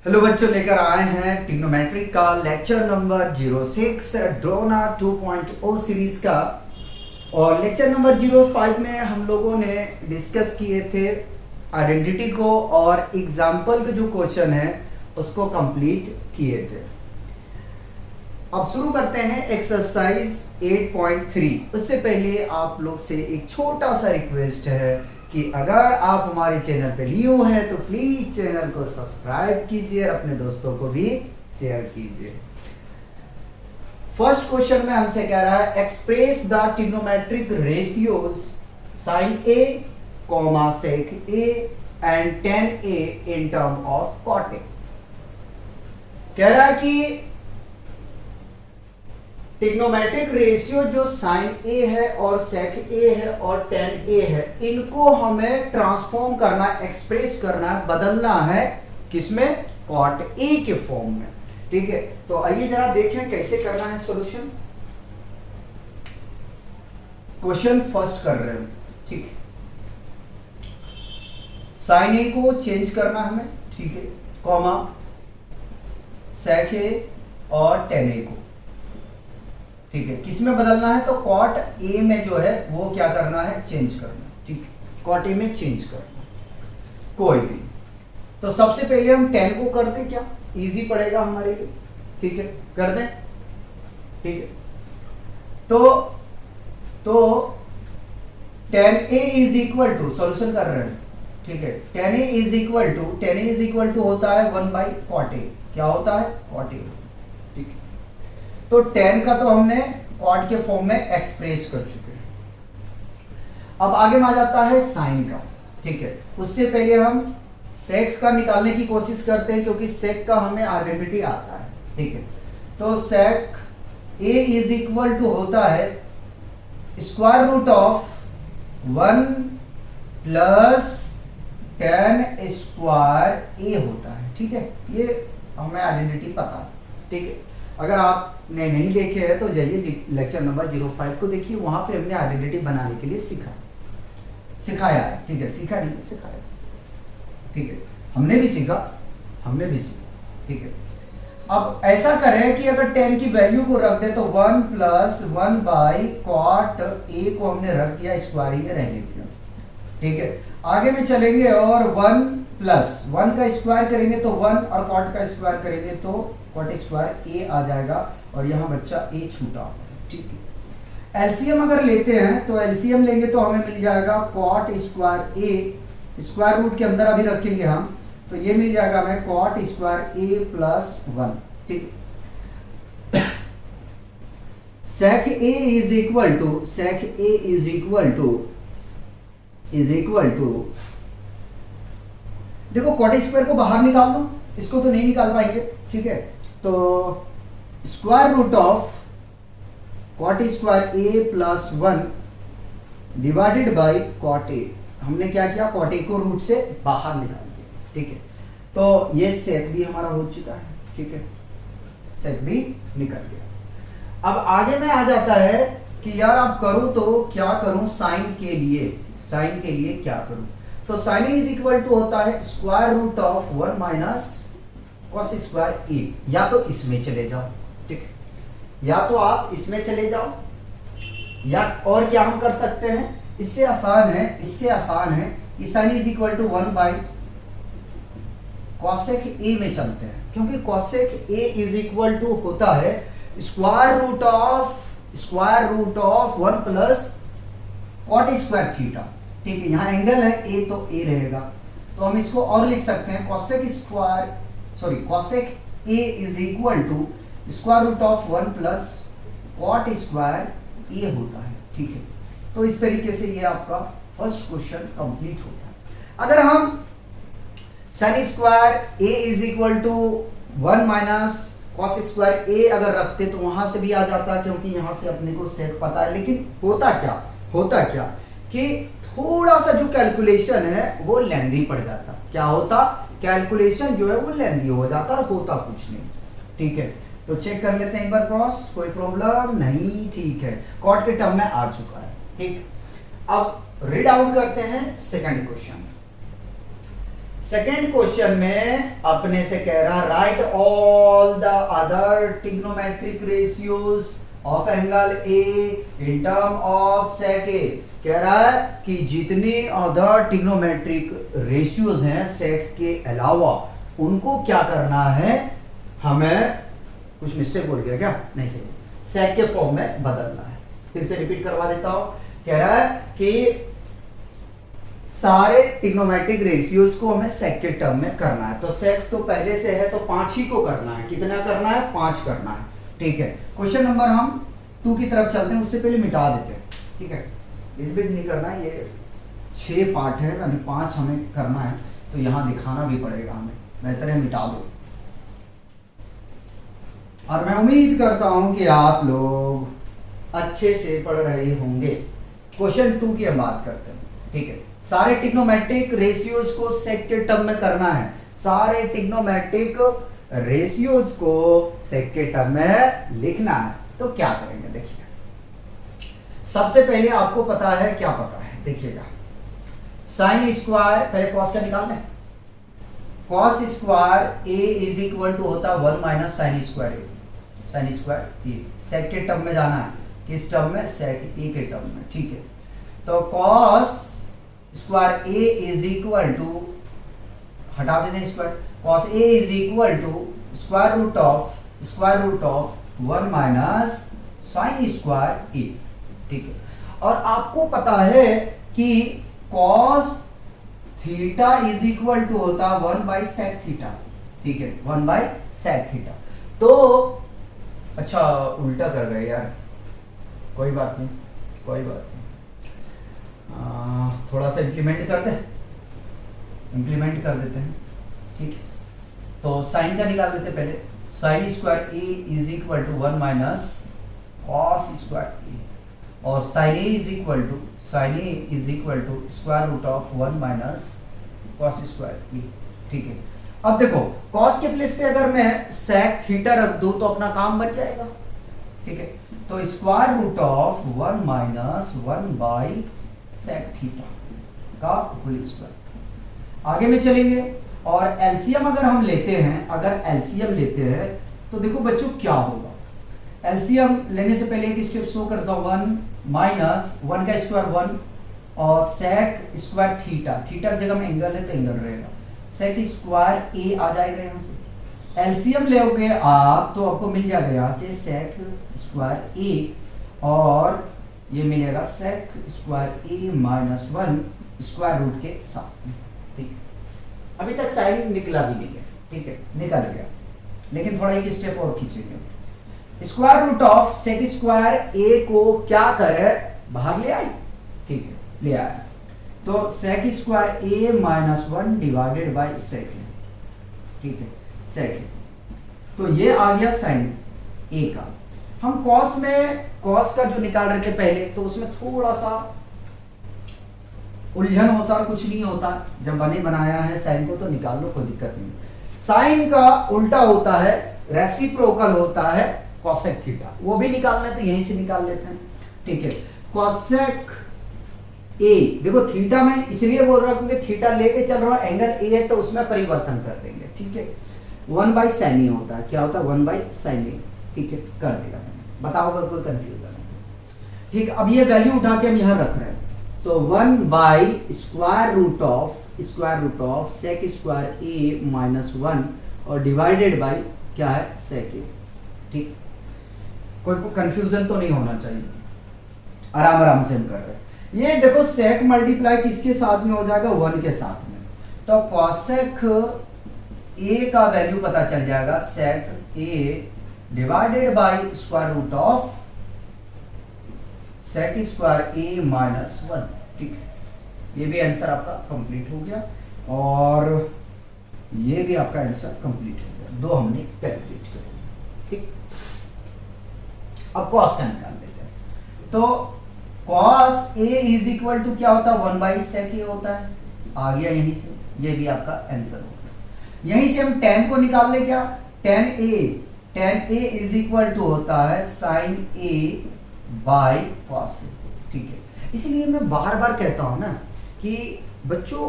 Hello बच्चों, लेकर आए हैं ट्रिग्नोमेट्री का लेक्चर नंबर 06 ड्रोना 2.0 सीरीज का। और लेक्चर नंबर 05 में हम लोगों ने डिस्कस किए थे आइडेंटिटी को और एग्जाम्पल के जो क्वेश्चन है उसको कंप्लीट किए थे। अब शुरू करते हैं एक्सरसाइज 8.3। उससे पहले आप लोग से एक छोटा सा रिक्वेस्ट है कि अगर आप हमारे चैनल पे न्यू है तो प्लीज चैनल को सब्सक्राइब कीजिए और अपने दोस्तों को भी शेयर कीजिए। फर्स्ट क्वेश्चन में हमसे कह रहा है express the trigonometric ratios sin a, sec a and tan a in term of cot a। कह रहा है कि ट्रिग्नोमेट्रिक रेशियो जो sin a है और sec a है और tan a है, इनको हमें ट्रांसफॉर्म करना, एक्सप्रेस करना है, बदलना है किसमें? cot a के फॉर्म में। ठीक है, तो आइए जरा देखें कैसे करना है सॉल्यूशन। क्वेश्चन फर्स्ट कर रहे हैं, ठीक है। sin a को चेंज करना हमें, ठीक है, कॉमा sec a और tan a को, ठीक है, किसमें बदलना है? तो cot a में जो है वो क्या करना है? चेंज करना, ठीक है, cot a में चेंज करना कोई भी। तो सबसे पहले हम tan को करते, क्या इजी पड़ेगा हमारे लिए, ठीक है, कर दें, ठीक है। तो tan a is equal to, solution कर रहे हैं, ठीक है, tan a is equal to होता है 1/cot a। क्या होता है? cot a, ठीक है। तो tan का तो हमने cot के फॉर्म में एक्सप्रेस कर चुके हैं। अब आगे में आ जाता है sin का, ठीक है। उससे पहले हम sec का निकालने की कोशिश करते हैं क्योंकि sec का हमें आइडेंटिटी आता है, ठीक है। तो sec a is equal to होता है square root of 1 plus tan square a होता है, ठीक है। ये हमें आइडेंटिटी पता है, ठीक है। अगर आपने नहीं देखे हैं तो जाइए लेक्चर नंबर 05 को देखिए, वहां पे हमने आइडेंटिटी बनाने के लिए सिखाया है, ठीक है। सीखा नहीं, सिखाया, ठीक है। हमने भी सीखा, ठीक है। अब ऐसा करें कि अगर tan की वैल्यू को रख दे तो 1 प्लस 1/cot a को हमने रख दिया, स्क्वायर ही में रहने दिया, ठीक है। आगे में चलेंगे और 1 प्लस 1 का स्क्वायर करेंगे तो 1 और cot का स्क्वायर करेंगे तो cot स्क्वायर a आ जाएगा और यहाँ बच्चा a छूटा, ठीक है। एलसीएम अगर लेते हैं तो एलसीएम लेंगे तो हमें मिल जाएगा cot square a, square root के अंदर अभी रखेंगे हम, तो ये मिल जाएगा हमें cot स्क्वायर a प्लस 1, ठीक है। sec a is equal to देखो cot स्क्वायर को बाहर निकाल लो, इसको तो नहीं निकाल पाएंगे, ठीक है। तो square root of cot square a plus 1 divided by cot a। हमने क्या किया? cot a को रूट से बाहर निकाल दिया, ठीक है। तो ये sec भी हमारा हो चुका है, ठीक है, sec भी निकल गया। अब आगे में आ जाता है कि यार अब करूं तो क्या करूं? साइन के लिए क्या करूं? तो sin इज इक्वल टू होता है square root of 1 minus cos square a। या तो इसमें चले जाओ, ठीक, या तो आप इसमें चले जाओ, या और क्या हम कर सकते हैं? इससे आसान है कि sin is equal to 1 by cosec a में चलते हैं, क्योंकि cosec a is equal to होता है square root of 1 plus cot square theta, ठीक है। यहाँ एंगल है a तो a रहेगा, तो हम इसको और लिख सकते हैं cosec a is equal to square root of 1 plus cot square a होता है, ठीक है। तो इस तरीके से ये आपका फर्स्ट क्वेश्चन कंप्लीट होता है। अगर हम sin square a is equal to 1 minus cos square a अगर रखते तो वहां से भी आ जाता, क्योंकि यहां से अपने को sec पता है। लेकिन होता क्या कि थोड़ा सा जो कैलकुलेशन है वो लेंदी पड़ जाता। क्या होता? कैलकुलेशन जो है वो लेंदी हो जाता और होता कुछ नहीं, ठीक है। तो चेक कर लेते हैं एक बार क्रॉस, कोई प्रॉब्लम नहीं, ठीक है, cot के टर्म में आ चुका है, ठीक। अब रीड आउट करते हैं सेकंड क्वेश्चन। सेकेंड क्वेश्चन में अपने से कह रहा right all the other trigonometric ratios of angle A in term of sec A. कह रहा है कि जितने अदर ट्रिग्नोमेट्रिक रेशियोज हैं सेक के अलावा उनको क्या करना है, हमें कुछ मिस्टेक बोल गया क्या, नहीं सही, सेक के फॉर्म में बदलना है। फिर से रिपीट करवा देता हूं। कह रहा है कि सारे ट्रिग्नोमेट्रिक रेशियोज को हमें सेक के टर्म में करना है। तो सेक तो पहले से है तो 5 ही को करना है। कितना करना है, 5 करना है। ठीक है, क्वेश्चन नंबर हम 2 की तरफ चलते हैं, उससे पहले मिटा देते हैं। ठीक है, इस बीच नहीं करना है, ये 6 पार्ट है यानी 5 हमें करना है, तो यहां दिखाना भी पड़ेगा हमें, बेहतर है मिटा दो। और मैं उम्मीद करता हूं कि आप लोग अच्छे से पढ़ रहे होंगे। क्वेश्चन 2 की हम बात करते हैं। ठीक है, सारे ट्रिग्नोमेट्रिक रेशियोज को सेक के टर्म में करना है। सारे ट्रिग्नोमेट्रिक रेशियोज को सेक के टर्म में लिखना है। तो क्या करेंगे, देखिए सबसे पहले आपको पता है, क्या पता है, देखिएगा साइन स्क्वायर, पहले कॉस का निकाल लें। Cos square A is equal to होता है 1 minus sine square A. Sine square A sec के टर्म में जाना है, किस टर्म में, सेक ए के टर्म में। ठीक है, तो cos square A is equal to, हटा देते हैं square, cos A is equal to square root of 1 minus sine square A. ठीक है, और आपको पता है कि cos theta is equal to होता 1 बाई सेक थीटा। ठीक है, 1 बाई सेक थीटा। तो अच्छा उल्टा कर गए यार, कोई बात नहीं, कोई बात नहीं, थोड़ा सा इंप्लीमेंट कर दें, इंप्लीमेंट कर देते हैं। ठीक है, तो साइन का निकाल लेते पहले। Sine square A is equal to 1 minus cos square A, और sine A is equal to square root of 1 minus cos square A. ठीक है, अब देखो कॉस के प्लेस पे अगर मैं सेक थीटा रख दूं तो अपना काम बन जाएगा। ठीक है, तो square root of 1 minus 1 by sec theta का होल स्क्वायर। आगे में चलेंगे और एलसीएम अगर हम लेते हैं, अगर एलसीएम लेते हैं तो देखो बच्चों क्या होगा। एलसीएम लेने से पहले एक स्टेप शो करता हूं। 1 माइनस 1 का स्क्वायर 1 और सेक स्क्वायर थीटा, थीटा की जगह में एंगल है तो एंगल रहेगा, सेक स्क्वायर ए आ जाएगा यहां से। एलसीएम लोगे आप तो आपको मिल जाएगा यहां से सेक स्क्वायर ए, और ये मिलेगा सेक square A minus 1 square root के साथ में। ठीक है, अभी तक साइन निकला भी नहीं है। ठीक है, निकल गया, लेकिन थोड़ा एक स्टेप और खींचेंगे। Square root of sec square A को क्या करे, बाहर ले आए। ठीक है, ले आया, तो sec square A minus 1 divided by sec. ठीक है, सेक, तो ये आ गया साइन ए का। हम कॉस में, कॉस का जो निकाल रहे थे पहले, तो उसमें थोड़ा सा उलझन होता है, कुछ नहीं होता। जब बने बनाया है साइन को तो निकाल लो, कोई दिक्कत नहीं। साइन का उल्टा होता है, रेसिप्रोकल होता है कॉसेक थीटा, वो भी निकालना है तो यहीं से निकाल लेते हैं। ठीक है, कॉसेक ए, देखो थीटा में इसलिए बोल रहा हूं क्योंकि थीटा लेके चल रहा हूं, एंगल ए है तो उसमें परिवर्तन कर देंगे। ठीक है, 1 बाई साइन ए होता है, क्या होता है 1 बाई साइन ए। ठीक है, कर देगा, बताओ अगर कोई कंफ्यूजन है। ठीक, अब ये वैल्यू उठा के हम यहां रख रहे हैं, तो 1 by square root of sec square A minus 1 और डिवाइडेड बाई क्या है, सेक ए। ठीक, कोई कंफ्यूजन तो नहीं होना चाहिए, आराम आराम से हम कर रहे हैं। ये देखो सेक मल्टीप्लाई किसके साथ में हो जाएगा, 1 के साथ में, तो कॉसेक ए का वैल्यू पता चल जाएगा, sec A divided by square root of sec square A minus 1। ठीक, ये भी आंसर आपका कंप्लीट हो गया और ये भी आपका आंसर कंप्लीट हो गया, दो हमने कैलकुलेट कर लिया। ठीक, अब कॉस का निकाल देते हैं। तो cos A is equal to क्या होता है, 1 बाई सेक ए होता है, आ गया यहीं से, ये भी आपका आंसर हो गया। यहीं से हम tan को निकाल ले, क्या, tan a is equal to होता है sine A by cos A. ठीक है, इसलिए मैं बार बार कहता हूं ना कि बच्चों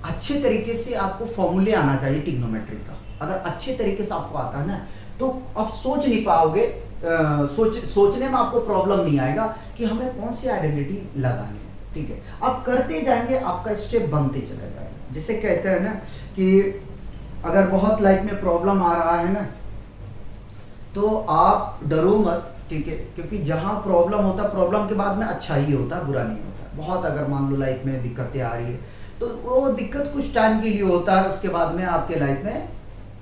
अच्छे तरीके से आपको फॉर्मूले आना चाहिए ट्रिग्नोमेट्री का। अगर अच्छे तरीके से आपको आता है ना तो आप सोच नहीं पाओगे, सोचने में आपको प्रॉब्लम नहीं आएगा कि हमें कौन सी आइडेंटिटी लगानी है। ठीक है, आप करते जाएंगे, आपका स्टेप बनते चला जाएगा। जैसे कहते हैं ना कि अगर बहुत लाइफ में प्रॉब्लम आ रहा है ना तो आप डरो मत, ठीक है, क्योंकि जहां प्रॉब्लम होता है प्रॉब्लम के बाद में अच्छा ही होता है, बुरा नहीं होता। बहुत अगर मान लो लाइफ में दिक्कतें आ रही है तो वो दिक्कत कुछ टाइम के लिए होता है, उसके बाद में आपके लाइफ में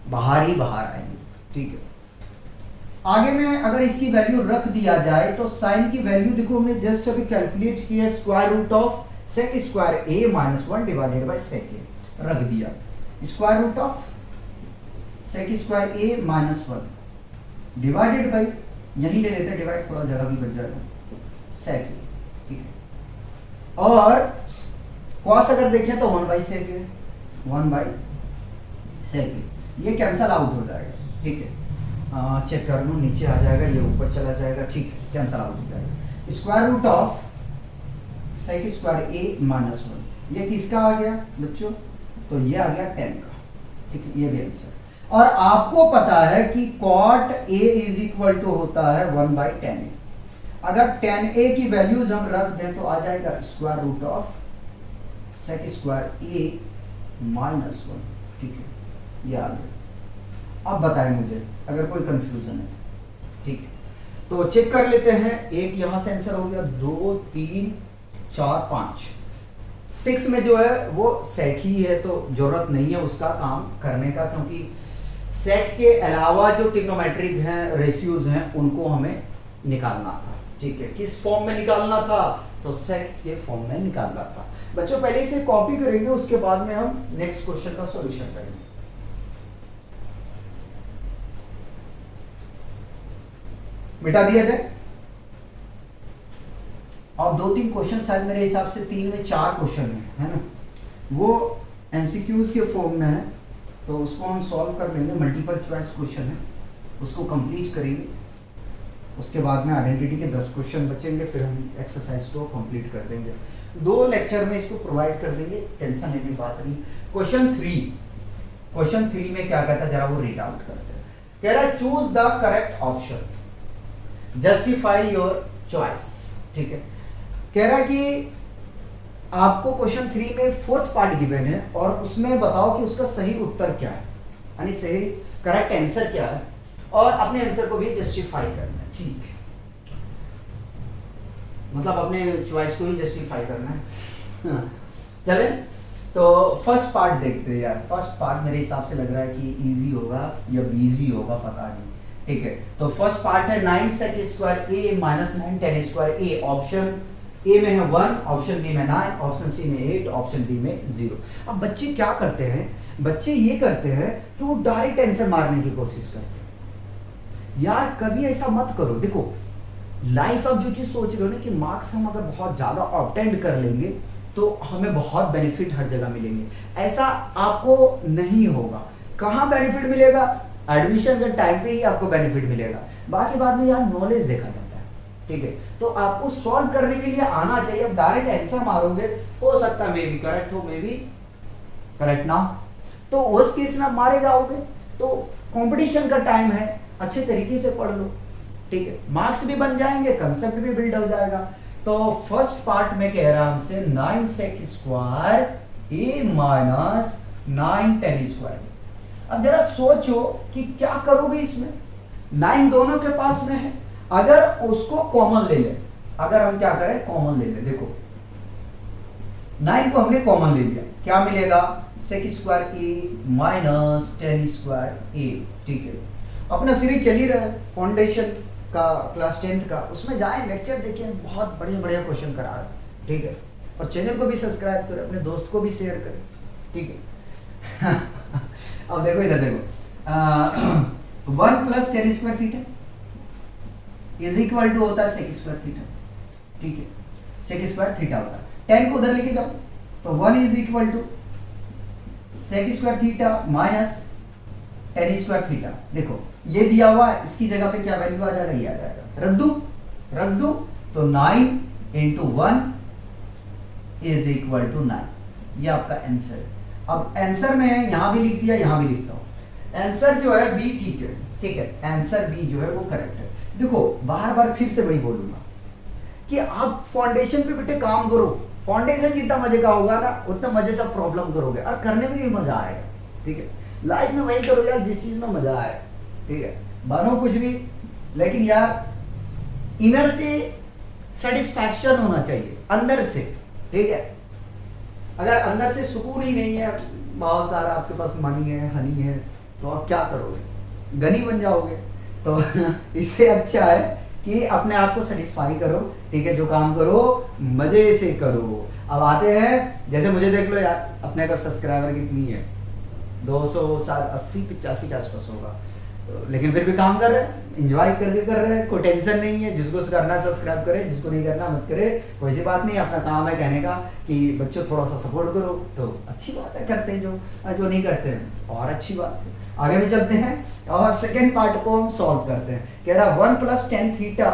बाहर ही बाहर आएंगे। ठीक है, आगे में अगर इसकी वैल्यू रख दिया जाए तो साइन की वैल्यू देखो हमने जस्ट अभी कैलकुलेट किया, square root of sec square A minus 1 divided by sec A रख दिया, square root of sec square A minus 1 divided by, यही ले लेते हैं डिवाइड, थोड़ा जगह भी बच जाएगा, सेक ए। ठीक है, और कॉस अगर देखें तो 1 बाई सेक ए, 1 बाई सेक ए, ये कैंसल आउट हो जाएगा। ठीक है, चेक कर लो, नीचे आ जाएगा, ये ऊपर चला जाएगा। ठीक है, कैंसल आउट हो जाएगा। Square root of sec square A minus 1, ये किसका आ गया बच्चों? तो ये आ गया 10 का। ठीक है, ये भी आंसर। और आपको पता है कि cot A is equal to होता है 1 बाई 10 ए। अगर 10 ए की वैल्यूज हम रख दें तो आ जाएगा square root of sec square A minus 1। ठीक है, ये आ गया। अब बताएं मुझे अगर कोई कंफ्यूजन है। ठीक है, तो चेक कर लेते हैं। एक यहां से आंसर हो गया, 2 3 4 5, 6 में जो है वो सेक ही है तो जरूरत नहीं है उसका काम करने का, क्योंकि सेक के अलावा जो ट्रिग्नोमेट्रिक हैं रेशियोज हैं उनको हमें निकालना था। ठीक है, किस फॉर्म में निकालना था? तो सेक के फॉर्म में निकालना था। बच्चों पहले इसे कॉपी करेंगे, उसके बाद में हम नेक्स्ट क्वेश्चन का सॉल्यूशन करेंगे। मिटा दिया जाए। अब 2-3 क्वेश्चन शायद मेरे हिसाब से 3 में 4 क्वेश्चन है ना, वो एमसीक्यूज के फॉर्म में है, तो उसको हम सॉल्व कर लेंगे। मल्टीपल चॉइस क्वेश्चन है, उसको कंप्लीट करेंगे, उसके बाद में आइडेंटिटी के 10 क्वेश्चन बचेंगे, फिर हम एक्सरसाइज को कंप्लीट कर देंगे। 2 लेक्चर में इसको प्रोवाइड कर देंगे, टेंशन लेने की बात नहीं। क्वेश्चन 3 में क्या कहता है जरा वो रीड आउट करते हैं। कह रहा है choose the correct option, justify your choice. ठीक है, कह रहा है कि आपको क्वेश्चन 3 में 4th पार्ट गिवन है और उसमें बताओ कि उसका सही उत्तर क्या है, यानी सही करेक्ट आंसर क्या है, और अपने आंसर को भी जस्टिफाई करना है। ठीक है, मतलब अपने चॉइस को ही जस्टिफाई करना है। चले तो फर्स्ट पार्ट देखते हैं यार। फर्स्ट पार्ट मेरे हिसाब से लग रहा है कि इजी होगा या बीजी होगा, पता नहीं। ठीक है, तो फर्स्ट पार्ट है 9 sec square A minus 9 10 square A. Option A में है 1, ऑप्शन बी में 9, ऑप्शन सी में 8, ऑप्शन डी में 0। अब बच्चे क्या करते हैं, बच्चे ये करते हैं कि वो डायरेक्ट आंसर मारने की कोशिश करते हैं। यार कभी ऐसा मत करो। देखो लाइफ आप जो चीज सोच रहे हो ना कि मार्क्स हम अगर बहुत ज्यादा ऑब्टेंड कर लेंगे तो हमें बहुत बेनिफिट हर जगह मिलेंगे, ऐसा आपको नहीं होगा। कहाँ बेनिफिट मिलेगा? एडमिशन के टाइम पे ही आपको बेनिफिट मिलेगा, बाकी बाद में यार नॉलेज देखा जाता है। ठीक है, तो आपको सॉल्व करने के लिए आना चाहिए। अब डायरेक्ट आंसर मारोगे, हो सकता है मे बी करेक्ट हो, मे बी करेक्ट ना, तो उस केस में आप मारे जाओगे। तो कंपटीशन का टाइम है, अच्छे तरीके से पढ़ लो। ठीक है, मार्क्स भी बन जाएंगे, कंसेप्ट भी बिल्ड हो जाएगा। तो फर्स्ट पार्ट में कह रहा हमसे 9 sec square A minus 9 10 square. अब जरा सोचो कि क्या करोगे इसमें। 9 दोनों के पास में है, अगर उसको कॉमन ले ले, अगर हम क्या करें कॉमन ले ले, देखो 9 को हमने कॉमन ले लिया, क्या मिलेगा? सेक square A minus 10 square A. ठीक है, अपना सीरीज चल ही रहा है फाउंडेशन का, क्लास 10th का, उसमें जाए लेक्चर देखिए, बहुत बढ़िया बढ़िया क्वेश्चन करा रहा है। ठीक है, और चैनल को भी सब्सक्राइब करें, अपने दोस्त को भी शेयर करें। ठीक है अब देखो इधर देखो 1 plus 10 square theta is equal to होता है सेक स्क्वायर थीटा। ठीक है, सेक स्क्वायर थीटा होता है, 10 को उधर लेके जाओ तो 1 is equal to sec square theta minus 10 square theta. देखो ये दिया हुआ है, इसकी जगह पे क्या वैल्यू आ जाएगा? ये आ जाएगा, रख दू तो 9 into 1 इज इक्वल टू 9, ये आपका आंसर है। अब आंसर में यहां भी लिख दिया, यहां भी लिखता हूं। आंसर जो है बी ठीक है, ठीक है, आंसर बी जो है वो करेक्ट है। देखो बार बार फिर से वही बोलूंगा कि आप फाउंडेशन पे बेटे काम करो। फाउंडेशन जितना मजे का होगा ना उतना मजे से प्रॉब्लम करोगे और करने में भी मजा आएगा, ठीक है। लाइफ में वही करो यार जिस चीज में मजा आए, ठीक है। बनो कुछ भी, लेकिन यार इनर से सेटिस्फैक्शन होना चाहिए, अंदर से, ठीक है। अगर अंदर से सुकून ही नहीं है, बहुत सारा आपके पास मनी है, हनी है, तो आप क्या करोगे, गनी बन जाओगे। तो इससे अच्छा है कि अपने आप को सेटिस्फाई करो, ठीक है। जो काम करो मजे से करो। अब आते हैं, जैसे मुझे देख लो यार, अपने का सब्सक्राइबर कितनी है, 280 85 के आसपास होगा, लेकिन फिर भी काम कर रहे हैं, एंजॉय करके कर रहे हैं, कोई टेंशन नहीं है। जिसको करना है सब्सक्राइब करे, जिसको नहीं करना मत करे, कोई सी बात नहीं। अपना काम है कहने का कि बच्चों थोड़ा सा सपोर्ट करो, तो अच्छी बात है, करते हैं जो नहीं करते हैं और अच्छी बात है। आगे भी चलते हैं और सेकेंड पार्ट को हम सॉल्व करते हैं। कह रहा 1 + tan थीटा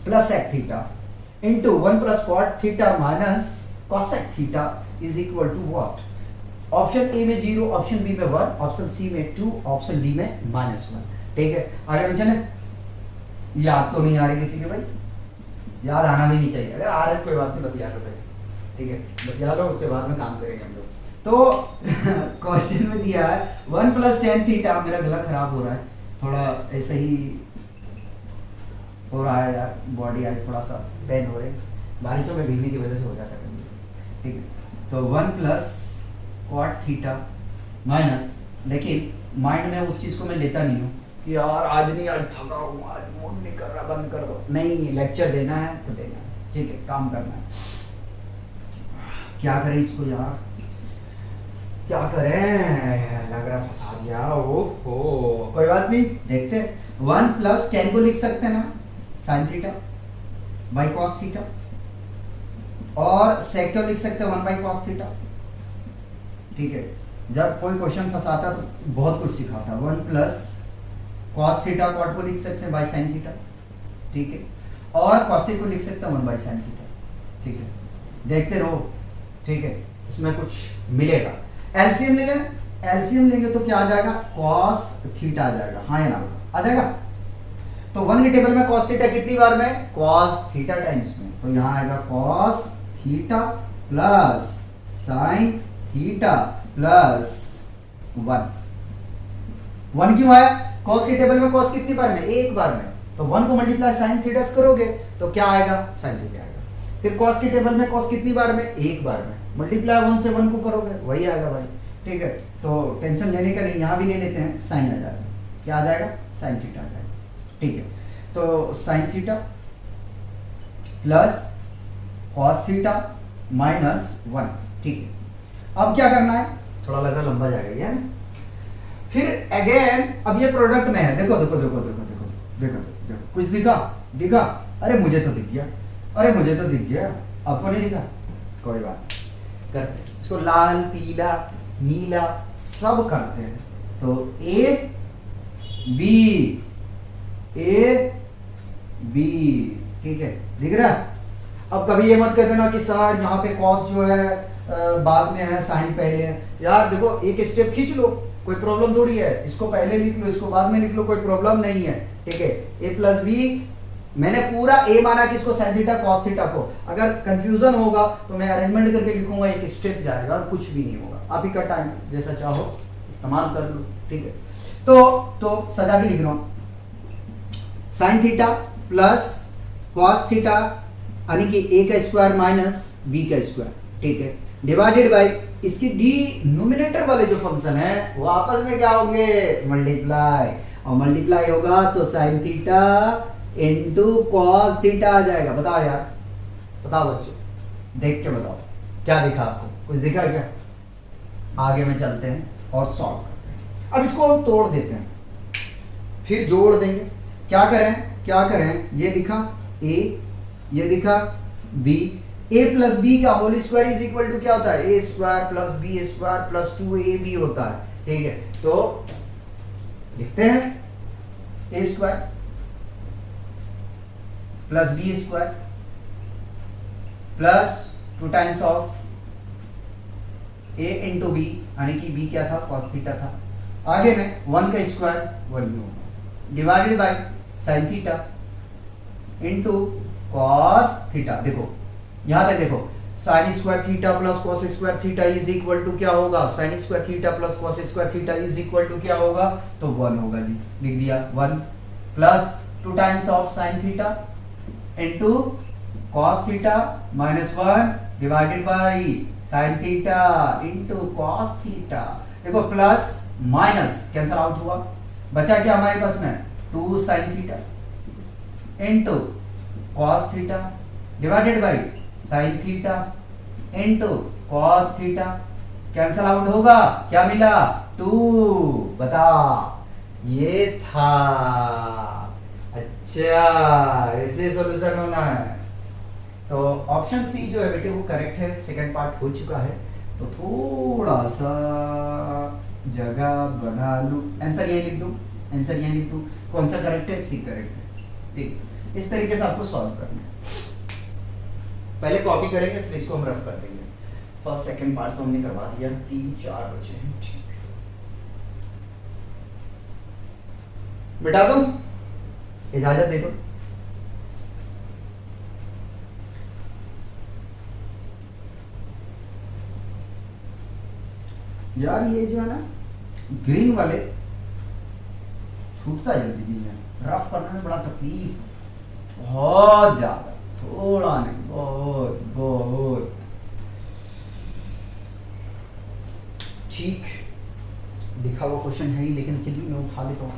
plus sec theta into 1 + cot theta minus cosec theta is equal to what. Option A में 0, ऑप्शन बी में 1, ऑप्शन सी में 2, ऑप्शन डी में -1, ठीक है। आगे में चले। याद तो नहीं आ रही किसी के भाई, याद आना भी नहीं चाहिए, अगर आ रहा है कोई बात नहीं, बतिया लो भाई, ठीक है, बतिया लो, उसके बाद में काम करेंगे हम लोग। तो क्वेश्चन में दिया है 1 + tan थीटा, मेरा गला खराब हो रहा है, थोड़ा ऐसे ही हो रहा है यार, बॉडी आज थोड़ा सा पेन हो रहे, बारिशों में भीगने की वजह से हो जाता है, ठीक है। तो 1 + cot थीटा माइनस, लेकिन माइंड में उस चीज को मैं लेता नहीं हूँ कि यार आज नहीं, आज थका हूँ, आज मूड नहीं कर रहा, बंद कर दो। नहीं, लेक्चर देना है तो देना है, ठीक है, काम करना है। क्या करें इसको यार, क्या करें, लग रहा फंसा दिया। ओ कोई बात नहीं, देखते हैं। 1 + tan को लिख सकते हैं ना sin theta by cos theta, और sec को लिख सकते हैं 1 / cos थीटा, ठीक है। जब कोई क्वेश्चन फंसाता तो बहुत कुछ सिखाता। 1 + cos थीटा cot को लिख सकते हैं बाई sin थीटा, ठीक है, और cosec को लिख सकते हैं 1 / sin थीटा, ठीक है। देखते रहो, ठीक है, इसमें कुछ मिलेगा। एलसीएम ले लें, एलसीएम लेंगे तो क्या आ जाएगा, cos थीटा आ जाएगा, हाँ या ना आ जाएगा। तो 1 के टेबल में cos थीटा कितनी बार में, cos थीटा टाइम्स में, तो यहाँ आएगा cos theta plus sin theta plus 1। 1 क्यों आया, cos के टेबल में cos कितनी बार में, एक बार में, तो 1 को मल्टीप्लाई sin थीटा से करोगे तो क्या आएगा, sin थीटा आएगा। फिर cos के टेबल में cos कितनी बार में, एक बार में, मल्टीप्लाई 1 से 1 को करोगे वही आएगा भाई, ठीक है। तो टेंशन लेने का नहीं, यहाँ भी ले लेते हैं, साइन आ जाएगा, क्या आ जाएगा, साइन थीटा आ जाएगा, ठीक है। तो sine theta plus cos theta minus 1, ठीक है। अब क्या करना है, थोड़ा लग रहा लंबा जाएगा ये, फिर अगेन अब ये प्रोडक्ट में है, देखो देखो देखो देखो देखो देखो देखो, कुछ दिखा दिखा, अरे मुझे तो दिख गया, अरे मुझे तो दिख गया, आपको नहीं दिखा, कोई बात नहीं, करते हैं इसको, लाल पीला नीला सब करते हैं। तो ए बी ठीक है, दिख रहा है। अब कभी ये मत कह देना कि सर यहाँ पे कॉस जो है बाद में है, साइन पहले है। यार देखो, एक स्टेप खींच लो, कोई प्रॉब्लम थोड़ी है, इसको पहले लिख लो, इसको बाद में लिख लो, कोई प्रॉब्लम नहीं है, ठीक है। ए प्लस बी, मैंने पूरा ए माना किसको, साइन थीटा कॉस थीटा को। अगर कंफ्यूजन होगा तो मैं अरेंजमेंट करके लिखूंगा, एक स्टेप जाएगा और कुछ भी नहीं होगा। आप ही का टाइम जैसा चाहो इस्तेमाल कर लो, ठीक है। तो सजा के लिख रहा हूं, sine theta plus cos theta यानी कि ए का स्क्वायर माइनस बी का स्क्वायर, ठीक है, डिवाइडेड बाय इसकी डिनोमिनेटर वाले जो फंक्शन है वो आपस में क्या होंगे, मल्टीप्लाई, और मल्टीप्लाई होगा तो sine theta into cos theta आ जाएगा। बताओ यार, बताओ बच्चों, देख के बताओ क्या दिखा आपको, कुछ दिखा क्या। आगे में चलते हैं और सॉल्व करते हैं। अब इसको हम तोड़ देते हैं, फिर जोड़ देंगे। क्या करें, ये दिखा a, ये दिखा b, a प्लस बी का whole square is equal to क्या होता है, a square plus B square plus 2ab होता है, ठीक है। तो लिखते हैं a square plus B square plus 2 times of a into B, यानी कि b क्या था, cos थीटा था। आगे में 1 का स्क्वायर 1 ही होगा, divided by sin theta into cos theta. देखो यहां तक देखो, sin square theta plus cos square theta is equal to क्या होगा, sin square theta plus cos square theta is equal to क्या होगा, तो 1 होगा जी, लिख दिया 1 plus 2 times of sin theta into cos theta minus 1 divided by sin theta into cos theta. देखो प्लस माइनस कैंसल आउट हुआ, बचा क्या हमारे पास में 2 sin theta into cos theta divided by sin theta into cos theta, cancel out होगा, क्या मिला 2। बता, ये था। अच्छा, ऐसे सॉल्यूशन होना है। तो ऑप्शन सी जो है बेटे वो करेक्ट है, सेकंड पार्ट हो चुका है। तो थोड़ा सा जगह बना लूं, आंसर ये लिख दूं, आंसर ये लिख दूं, कौन सा करेक्ट है, सी करेक्ट है। ठीक, इस तरीके से आपको सॉल्व करना है। पहले कॉपी करेंगे फिर इसको हम रफ कर देंगे। फर्स्ट सेकंड पार्ट तो हमने करवा दिया, 3-4 बचे हैं। ठीक, मिटा दूं, इजाजत दे दो। यार ये जो है ना ग्रीन वाले छूटता जल्दी नहीं है, रफ करने में बड़ा तकलीफ, बहुत ज्यादा, थोड़ा नहीं, बहुत बहुत। ठीक, लिखा हुआ क्वेश्चन है ही, लेकिन चलिए मैं उठा लेता हूँ।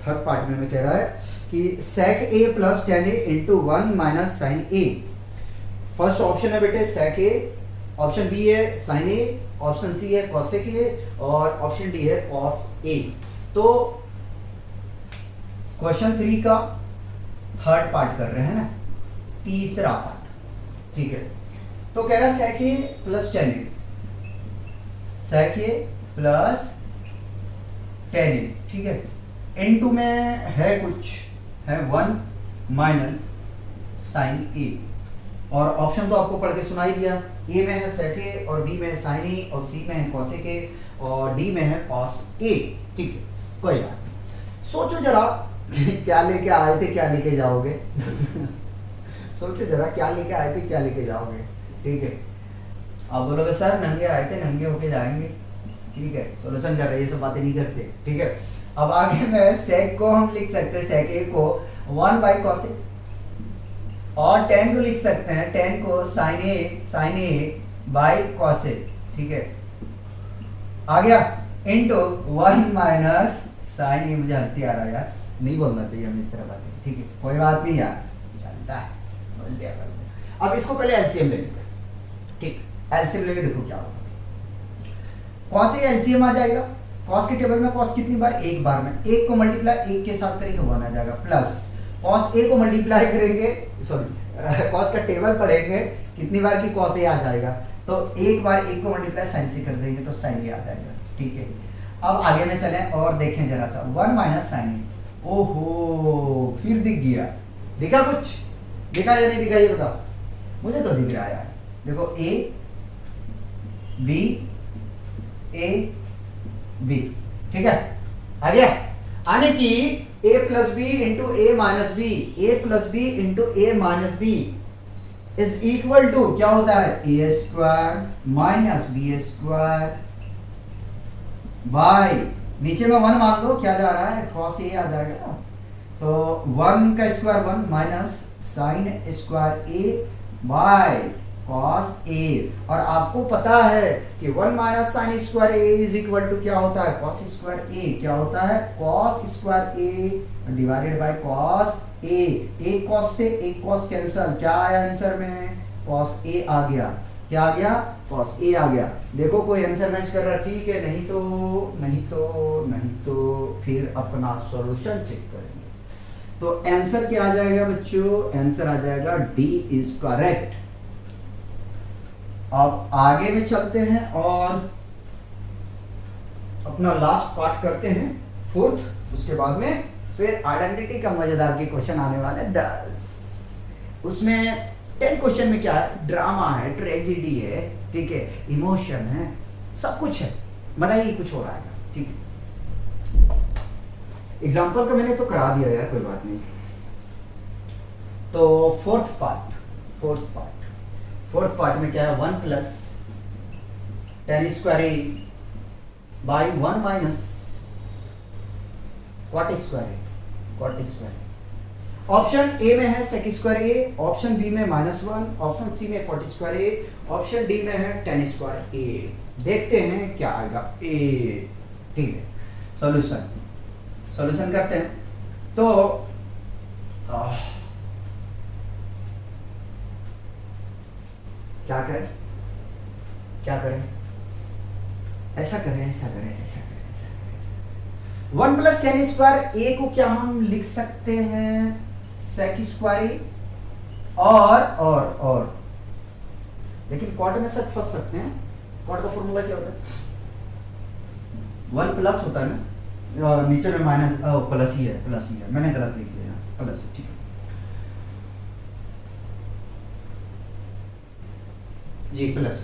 थर्ड पार्ट में कह रहा है कि sec a plus tan a into 1 minus sine a। First option है बेटे sec a, ऑप्शन बी है sin a, ऑप्शन सी है cosec a और ऑप्शन डी है cos a। तो क्वेश्चन 3 का थर्ड पार्ट कर रहे हैं ना, तीसरा पार्ट। ठीक है, तो कह रहा है sec a plus tan a, sec a plus tan a। ठीक है, इनटू में है कुछ है 1 माइनस साइन ए, और ऑप्शन तो आपको पढ़ के सुना ही दिया। ए में है sec a और बी में है sin a और सी में है cosec a और डी में है cos a। ठीक है, कोई बात नहीं। सोचो जरा क्या लेके आए थे, क्या लेके जाओगे सोचो जरा क्या लेके आए थे, क्या लेके जाओगे। ठीक है, आप बोलोगे सर नंगे आए थे, नंगे होके जाएंगे। ठीक है, सॉल्यूशन कर रहे हैं, ये सब बातें नहीं करते। ठीक है, अब आगे में sec को हम लिख सकते हैं, sec a को 1 बाई cosec, और tan को लिख सकते हैं, tan को sin a बाई cosec। ठीक है, आ गया इनटू 1 माइनस sin a। मुझे हंसी आ रहा है यार, नहीं बोलना चाहिए हमें इस तरह बातें। ठीक है, कोई बात नहीं यार, चलता है, बोल दिया। अब इसको पहले एलसीएम ले लेते हैं। ठीक, एलसीएम लेके देखो क्या होगा। cos a एलसीएम आ जाएगा, cos के टेबल में cos कितनी बार, एक बार में, एक को मल्टीप्लाई एक के साथ करेंगे 1 आ जाएगा, प्लस cos a को मल्टीप्लाई करेंगे, सॉरी cos का टेबल पढ़ेंगे कितनी बार की cos a आ जाएगा, तो एक बार एक को मल्टीप्लाई sin से कर देंगे तो sin a आ जाएगा। ठीक है, अब आगे में चलें और देखें जरा सा 1 माइनस sin a। ओहो, फिर दिख गया, दिखा कुछ, दिखा या नहीं दिखा ये बताओ, मुझे तो दिख रहा है यार। देखो a b a b, ठीक है, आ गया। आने की a plus B into A minus B, A plus B into A minus B is equal to क्या होता है, A square minus B square by, नीचे में 1 मान लो, क्या जा रहा है cos a आ जाएगा, तो 1 का square 1 minus sine square a by cos a। और आपको पता है कि 1 minus sine square a is equal to क्या होता है, cos स्क्वायर a। क्या होता है, cos square a divided by cos a। एक cos से एक cos कैंसल, क्या आया आंसर में, cos a आ गया। क्या आ गया, cos a आ गया। देखो कोई आंसर मैच कर रहा है, ठीक है, नहीं तो फिर अपना सॉल्यूशन चेक करेंगे। तो आंसर क्या आ जाएगा बच्चों, आंसर आ जाएगा डी इज करेक्ट। अब आगे में चलते हैं और अपना लास्ट पार्ट करते हैं, फोर्थ, उसके बाद में फिर आइडेंटिटी का मजेदार के क्वेश्चन आने वाले 10। उसमें 10 क्वेश्चन में क्या है, ड्रामा है, ट्रेजेडी है, ठीक है, इमोशन है, सब कुछ है, मजा ही कुछ हो रहा है, ठीक है। एग्जाम्पल का मैंने तो करा दिया यार, कोई बात नहीं। तो फोर्थ पार्ट में क्या है, 1 plus tan square A by 1 minus cot square. Option A में है sec square A, option B में -1, ऑप्शन सी में cot square A, option D में है tan स्क्वायर ए। देखते हैं क्या आएगा, ए, ठीक है। सॉल्यूशन करते हैं। तो क्या करें, ऐसा करें 1 प्लस tan स्क्वायर ए को क्या हम लिख सकते हैं sec स्क्वायर ए, और लेकिन cot में सब फंस सकते हैं। cot का फॉर्मूला क्या होता है, 1 प्लस होता है ना, नीचे में माइनस प्लस ही है, मैंने गलत लिख दिया, प्लस है, ठीक है जी, प्लस,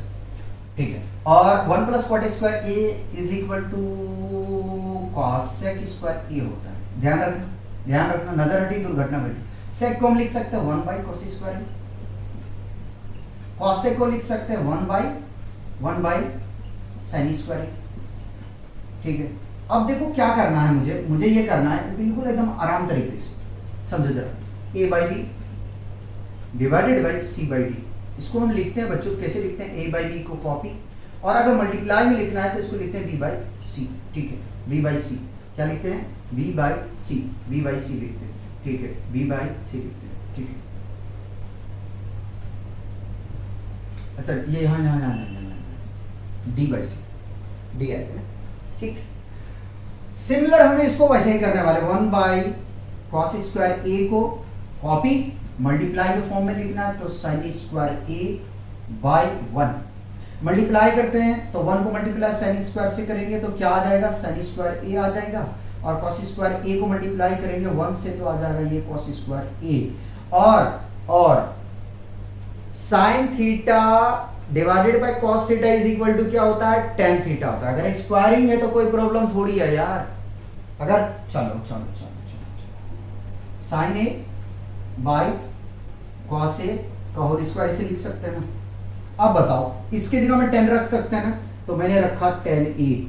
ठीक है। और 1 plus cot square A is equal to cos sec square A होता है। ध्यान रखना, नजर हटी दुर्घटना घटी। sec को हम लिख सकते हैं 1 by cos square, cos sec को लिख सकते हैं 1 बाई sin स्क्वायर, ठीक है। अब देखो क्या करना है, मुझे ये करना है बिल्कुल एकदम आराम तरीके से, समझो जरा। a by B divided by c by D, इसको हम लिखते हैं बच्चों, कैसे लिखते हैं, a बाई बी को कॉपी, और अगर मल्टीप्लाई में लिखना है तो इसको लिखते हैं b बाई सी, ठीक है, b बाई सी, क्या लिखते हैं, b बाई सी लिखते हैं, ठीक है, b बाई सी लिखते हैं, ठीक है। अच्छा, ये यहाँ d बाई सी, d आएगा ना, ठीक। सिमिलर हमें इसको वैसे ही करने वाले, 1 बाई cos स्क्वायर a को कॉपी, मल्टीप्लाई के फॉर्म में लिखना है तो sin square A by 1, multiply करते हैं तो 1 को मल्टीप्लाई sin स्क्वायर से करेंगे तो क्या आ जाएगा, sin स्क्वायर ए आ जाएगा, और cos स्क्वायर ए को मल्टीप्लाई करेंगे 1 से तो आ जाएगा ये cos स्क्वायर ए, और sin theta divided by cos theta is equal to क्या होता है, tan थीटा होता है। अगर स्क्वायरिंग है तो कोई प्रॉब्लम थोड़ी है यार, अगर चलो sin ए बाई cos ए का होल स्क्वायर इसे लिख सकते हैं ना। अब बताओ, इसकी जगह में 10 रख सकते हैं ना, तो मैंने रखा tan ए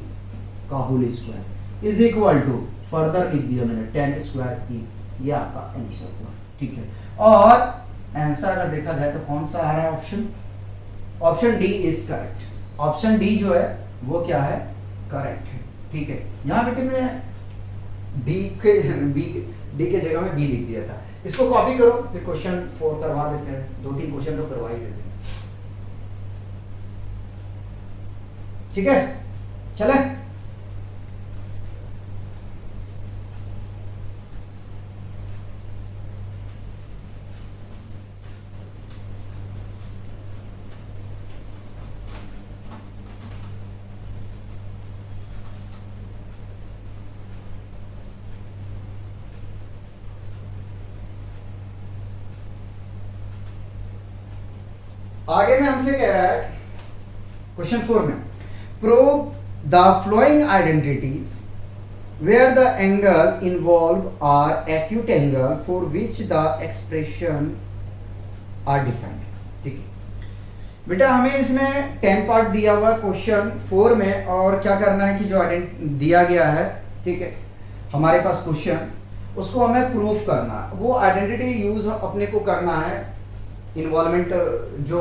का whole square is equal to, further लिख दिया मैंने tan स्क्वायर ए, ये आपका आंसर हुआ, ठीक है। और आंसर अगर देखा जाए तो कौन सा आ रहा है, option D is correct. Option D जो है वो क्या है, करेक्ट है, ठीक है। यहाँ बेटे मैं डी के जगह में बी लिख दिया था, इसको कॉपी करो, फिर क्वेश्चन 4 करवा देते हैं, 2-3 क्वेश्चन तो करवा ही देते हैं, ठीक है। चले, आगे में हमसे कह रहा है क्वेश्चन 4 में, prove the following identities where the angle involve are acute angle for which the expression are defined, ठीक है। बेटा हमें इसमें 10 पार्ट दिया हुआ क्वेश्चन 4 में, और क्या करना है कि जो दिया गया है, ठीक है, हमारे पास क्वेश्चन, उसको हमें प्रूफ करना है, वो आइडेंटिटी यूज अपने को करना है, इन्वॉल्वमेंट जो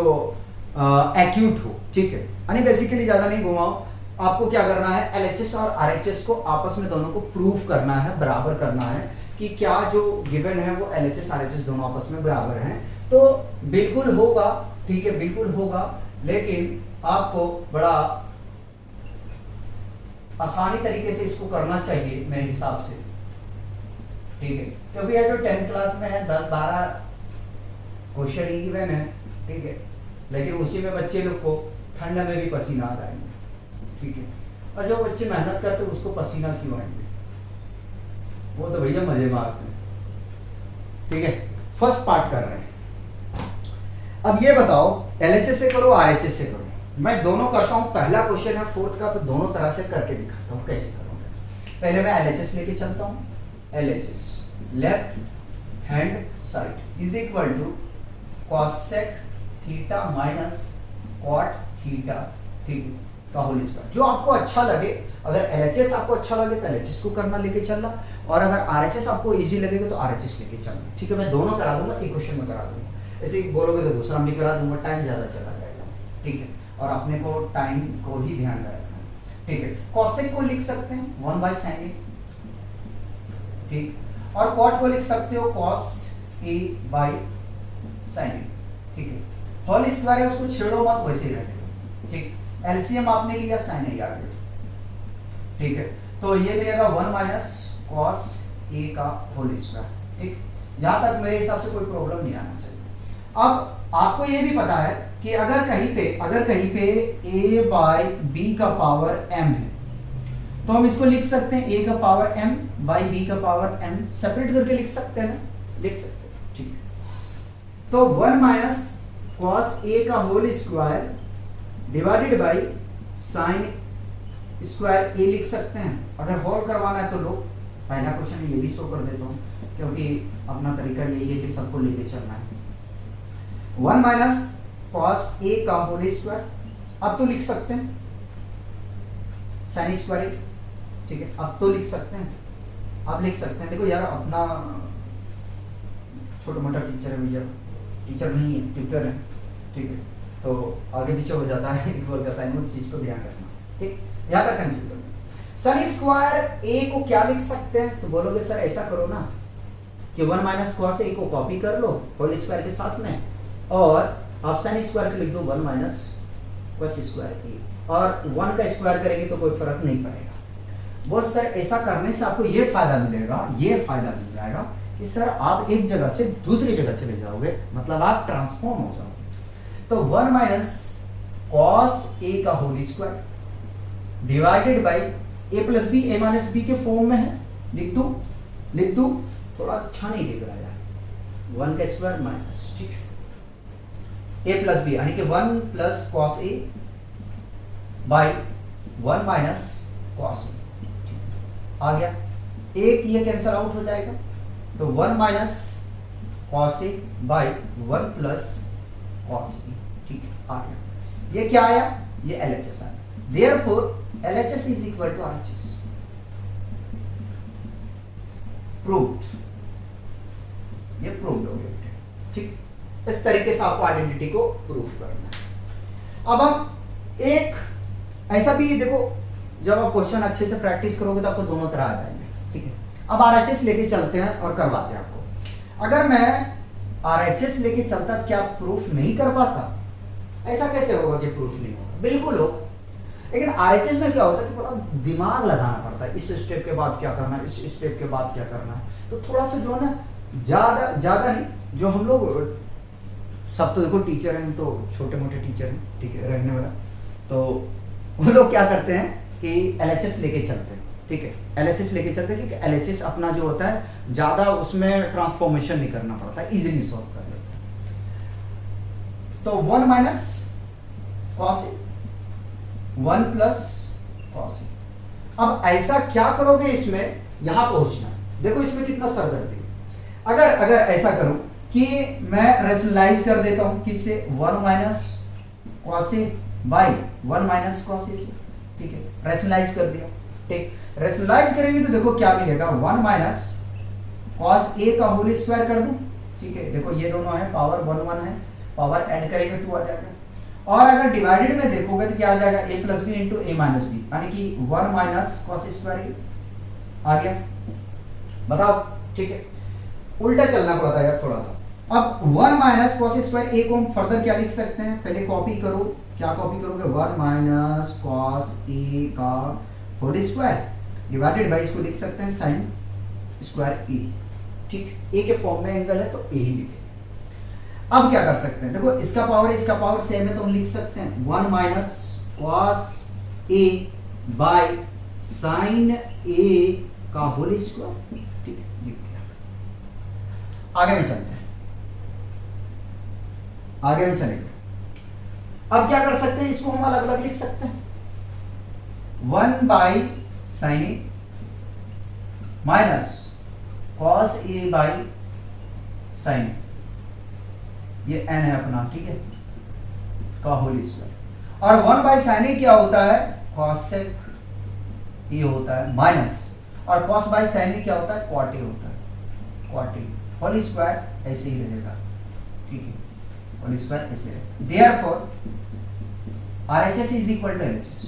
एक्यूट हो, ठीक है। यानी बेसिकली ज्यादा नहीं घुमाओ, आपको क्या करना है, एलएचएस और आरएचएस को आपस में दोनों को प्रूफ करना है, बराबर करना है कि क्या जो गिवन है वो एलएचएस आरएचएस दोनों आपस में बराबर हैं। तो बिल्कुल होगा, ठीक है, बिल्कुल होगा, लेकिन आपको बड़ा आसानी तरीके से इसको करना चाहिए मेरे हिसाब से, ठीक है, क्योंकि ये जो 10th क्लास में है 10-12 क्वेश्चन ही गिवन है, ठीक है, लेकिन उसी में बच्चे लोग को ठंड में भी पसीना आ जाएंगे, ठीक है, और जो बच्चे मेहनत करते हैं उसको पसीना क्यों आएंगे, वो तो भैया मजे मारते हैं, ठीक है। फर्स्ट पार्ट कर रहे हैं। अब ये बताओ एलएचएस से करो आरएचएस से करो, मैं दोनों करता हूँ। पहला क्वेश्चन है फोर्थ का, तो दोनों तरह से करके दिखाता हूँ कैसे करोगे। पहले मैं एलएचएस लेके चलता हूँ। LHS left hand side is equal to cosec theta minus cot theta, ठीक है, का होल स्क्वायर। जो आपको अच्छा लगे, अगर एलएचएस आपको अच्छा लगे तो एलएचएस को करना लेके चलना, और अगर आरएचएस आपको इजी लगेगा तो आरएचएस लेके चलना, ठीक है। मैं दोनों करा दूंगा, एक क्वेश्चन में करा दूंगा। ऐसे ही बोलोगे तो दूसरा भी करा दूंगा, टाइम ज्यादा चला जाएगा, ठीक है। और अपने को टाइम को ही ध्यान में रखना है, ठीक है। कॉसेक को लिख सकते हैं 1/sin, ठीक, और कॉट को लिख सकते हो cos a/sin, ठीक है। होल स्क्वायर है, उसको छेड़ो मत, वैसे ही रहने दो, ठीक। एलसीएम आपने लिया sin a आ गया, ठीक है। तो ये मिलेगा 1 - cos a का होल स्क्वायर, ठीक। यहां तक मेरे हिसाब से कोई प्रॉब्लम नहीं आना चाहिए। अब आपको ये भी पता है कि अगर कहीं पे a/b का पावर m है, तो हम इसको लिख सकते हैं a का पावर m बाई b का पावर m, सेपरेट करके लिख सकते हैं ना, लिख सकते हैं, ठीक। तो 1 - cos a का whole square divided by sin square a लिख सकते हैं। अगर होल करवाना है तो लो, पहला क्वेश्चन ये भी शो कर देता हूँ, क्योंकि अपना तरीका यही है कि सबको लेके चलना है। 1 - cos a का होल स्क्वायर, अब तो लिख सकते हैं sin स्क्वायर, ठीक है। अब तो लिख सकते हैं, अब लिख सकते हैं। देखो यार, अपना छोटा मोटा टीचर है भैया, टीचर नहीं है, ट्यूटर है, ठीक है। तो आगे पीछे हो जाता है इक्वल का साइन, वो चीज को ध्यान रखना, ठीक। यहां तक कंफ्यूजन। sin स्क्वायर a को क्या लिख सकते हैं, तो बोलोगे सर ऐसा करो ना कि 1 - cos a को कॉपी कर लो होल स्क्वायर के साथ में, और आप sin स्क्वायर को लिख दो 1 - cos स्क्वायर a, और 1 का स्क्वायर करेंगे तो कोई फर्क नहीं पड़ेगा। बोल सर ऐसा करने से आपको ये फायदा मिलेगा, ये फायदा मिल जाएगा कि सर आप एक जगह से दूसरी जगह चले जाओगे, मतलब आप ट्रांसफॉर्म हो जाओगे। तो 1 - cos a का whole square divided by a + b, a - b के फॉर्म में है, लिख दो, थोड़ा अच्छा नहीं लिख रहा है, 1 का स्क्वायर माइनस, ठीक है, a + b यानी कि 1 + cos a by 1 - cos a, आ गया। एक ये कैंसल आउट हो जाएगा, तो 1 - cos a by 1 + cos a, ठीक है, आ गया। ये क्या आया, ये LHS आया। Therefore LHS is equal to RHS, proved, ये प्रूव्ड हो गया, ठीक। इस तरीके से आपको आइडेंटिटी को प्रूफ करना है। अब हम एक ऐसा भी देखो, जब आप क्वेश्चन अच्छे से प्रैक्टिस करोगे तो आपको दोनों तरह आ जाएंगे, ठीक है। अब RHS लेके चलते हैं और करवाते हैं आपको। अगर मैं RHS लेके चलता तो क्या प्रूफ नहीं कर पाता? ऐसा कैसे होगा कि प्रूफ नहीं होगा? बिल्कुल हो, लेकिन आरएचएस में क्या होता है कि थोड़ा दिमाग लगाना पड़ता है, इस स्टेप के बाद क्या करना है, इस स्टेप के बाद क्या करना है। तो थोड़ा सा जो है ना, ज्यादा नहीं, जो हम लोग सब तो देखो टीचर हैं, तो छोटे मोटे टीचर हैं, ठीक है, रहने वाला, तो वो लोग क्या करते हैं कि एलएचएस लेके चलते हैं, ठीक है। एलएचएस लेके चलते हैं क्योंकि एलएचएस अपना जो होता है ज्यादा उसमें ट्रांसफॉर्मेशन नहीं करना पड़ता है, इजीली सॉल्व कर लेते हैं। तो 1 - cos a 1 + cos a। अब ऐसा क्या करोगे इसमें, यहां पहुंचना। देखो इसमें कितना सरदर्दी है। अगर ऐसा करूं कि मैं रेशनलाइज कर देता हूं, किससे, 1 - cos a by 1 - cos a से, ठीक है, रेशनलाइज कर दिया, ठीक। रेशनलाइज करेंगे तो देखो क्या मिलेगा, 1 - cos a का होल स्क्वायर कर दूं, ठीक है। देखो ये दोनों है, पावर 1 है, पावर ऐड करेंगे 2 आ जाएगा। और अगर डिवाइडेड में देखोगे तो क्या आ जाएगा, a + b × a - b, यानी कि 1 - cos स्क्वायर आ गया। बताओ, ठीक है, उल्टा चलना पड़ता है यार थोड़ा सा। अब 1 - cos स्क्वायर a को हम फर्दर क्या लिख सकते हैं, पहले कॉपी करो, क्या कॉपी करोगे, 1 - cos a का होल स्क्वायर डिवाइडेड बाई, इसको लिख सकते हैं sin स्क्वायर a, ठीक। a के फॉर्म में एंगल है तो a ही लिखे। अब क्या कर सकते हैं, देखो इसका पावर सेम है, तो हम लिख सकते हैं 1 - cos a by sin a का होल स्क्वायर, ठीक, लिख दिया। आगे में चलते हैं। आगे में चलेंगे। अब क्या कर सकते हैं, इसको हम अलग अलग लिख सकते हैं, 1/sin A minus cos A by sin A, ये n है अपना, ठीक है, का होल स्क्वायर। और 1/sin A क्या होता है, cosec A होता है, माइनस, और cos by sin A क्या होता है, cot A होता है, cot A होल स्क्वायर ऐसे ही रहेगा, ठीक है, होल स्क्वायर ऐसे रहेगा। Therefore RHS is equal to LHS,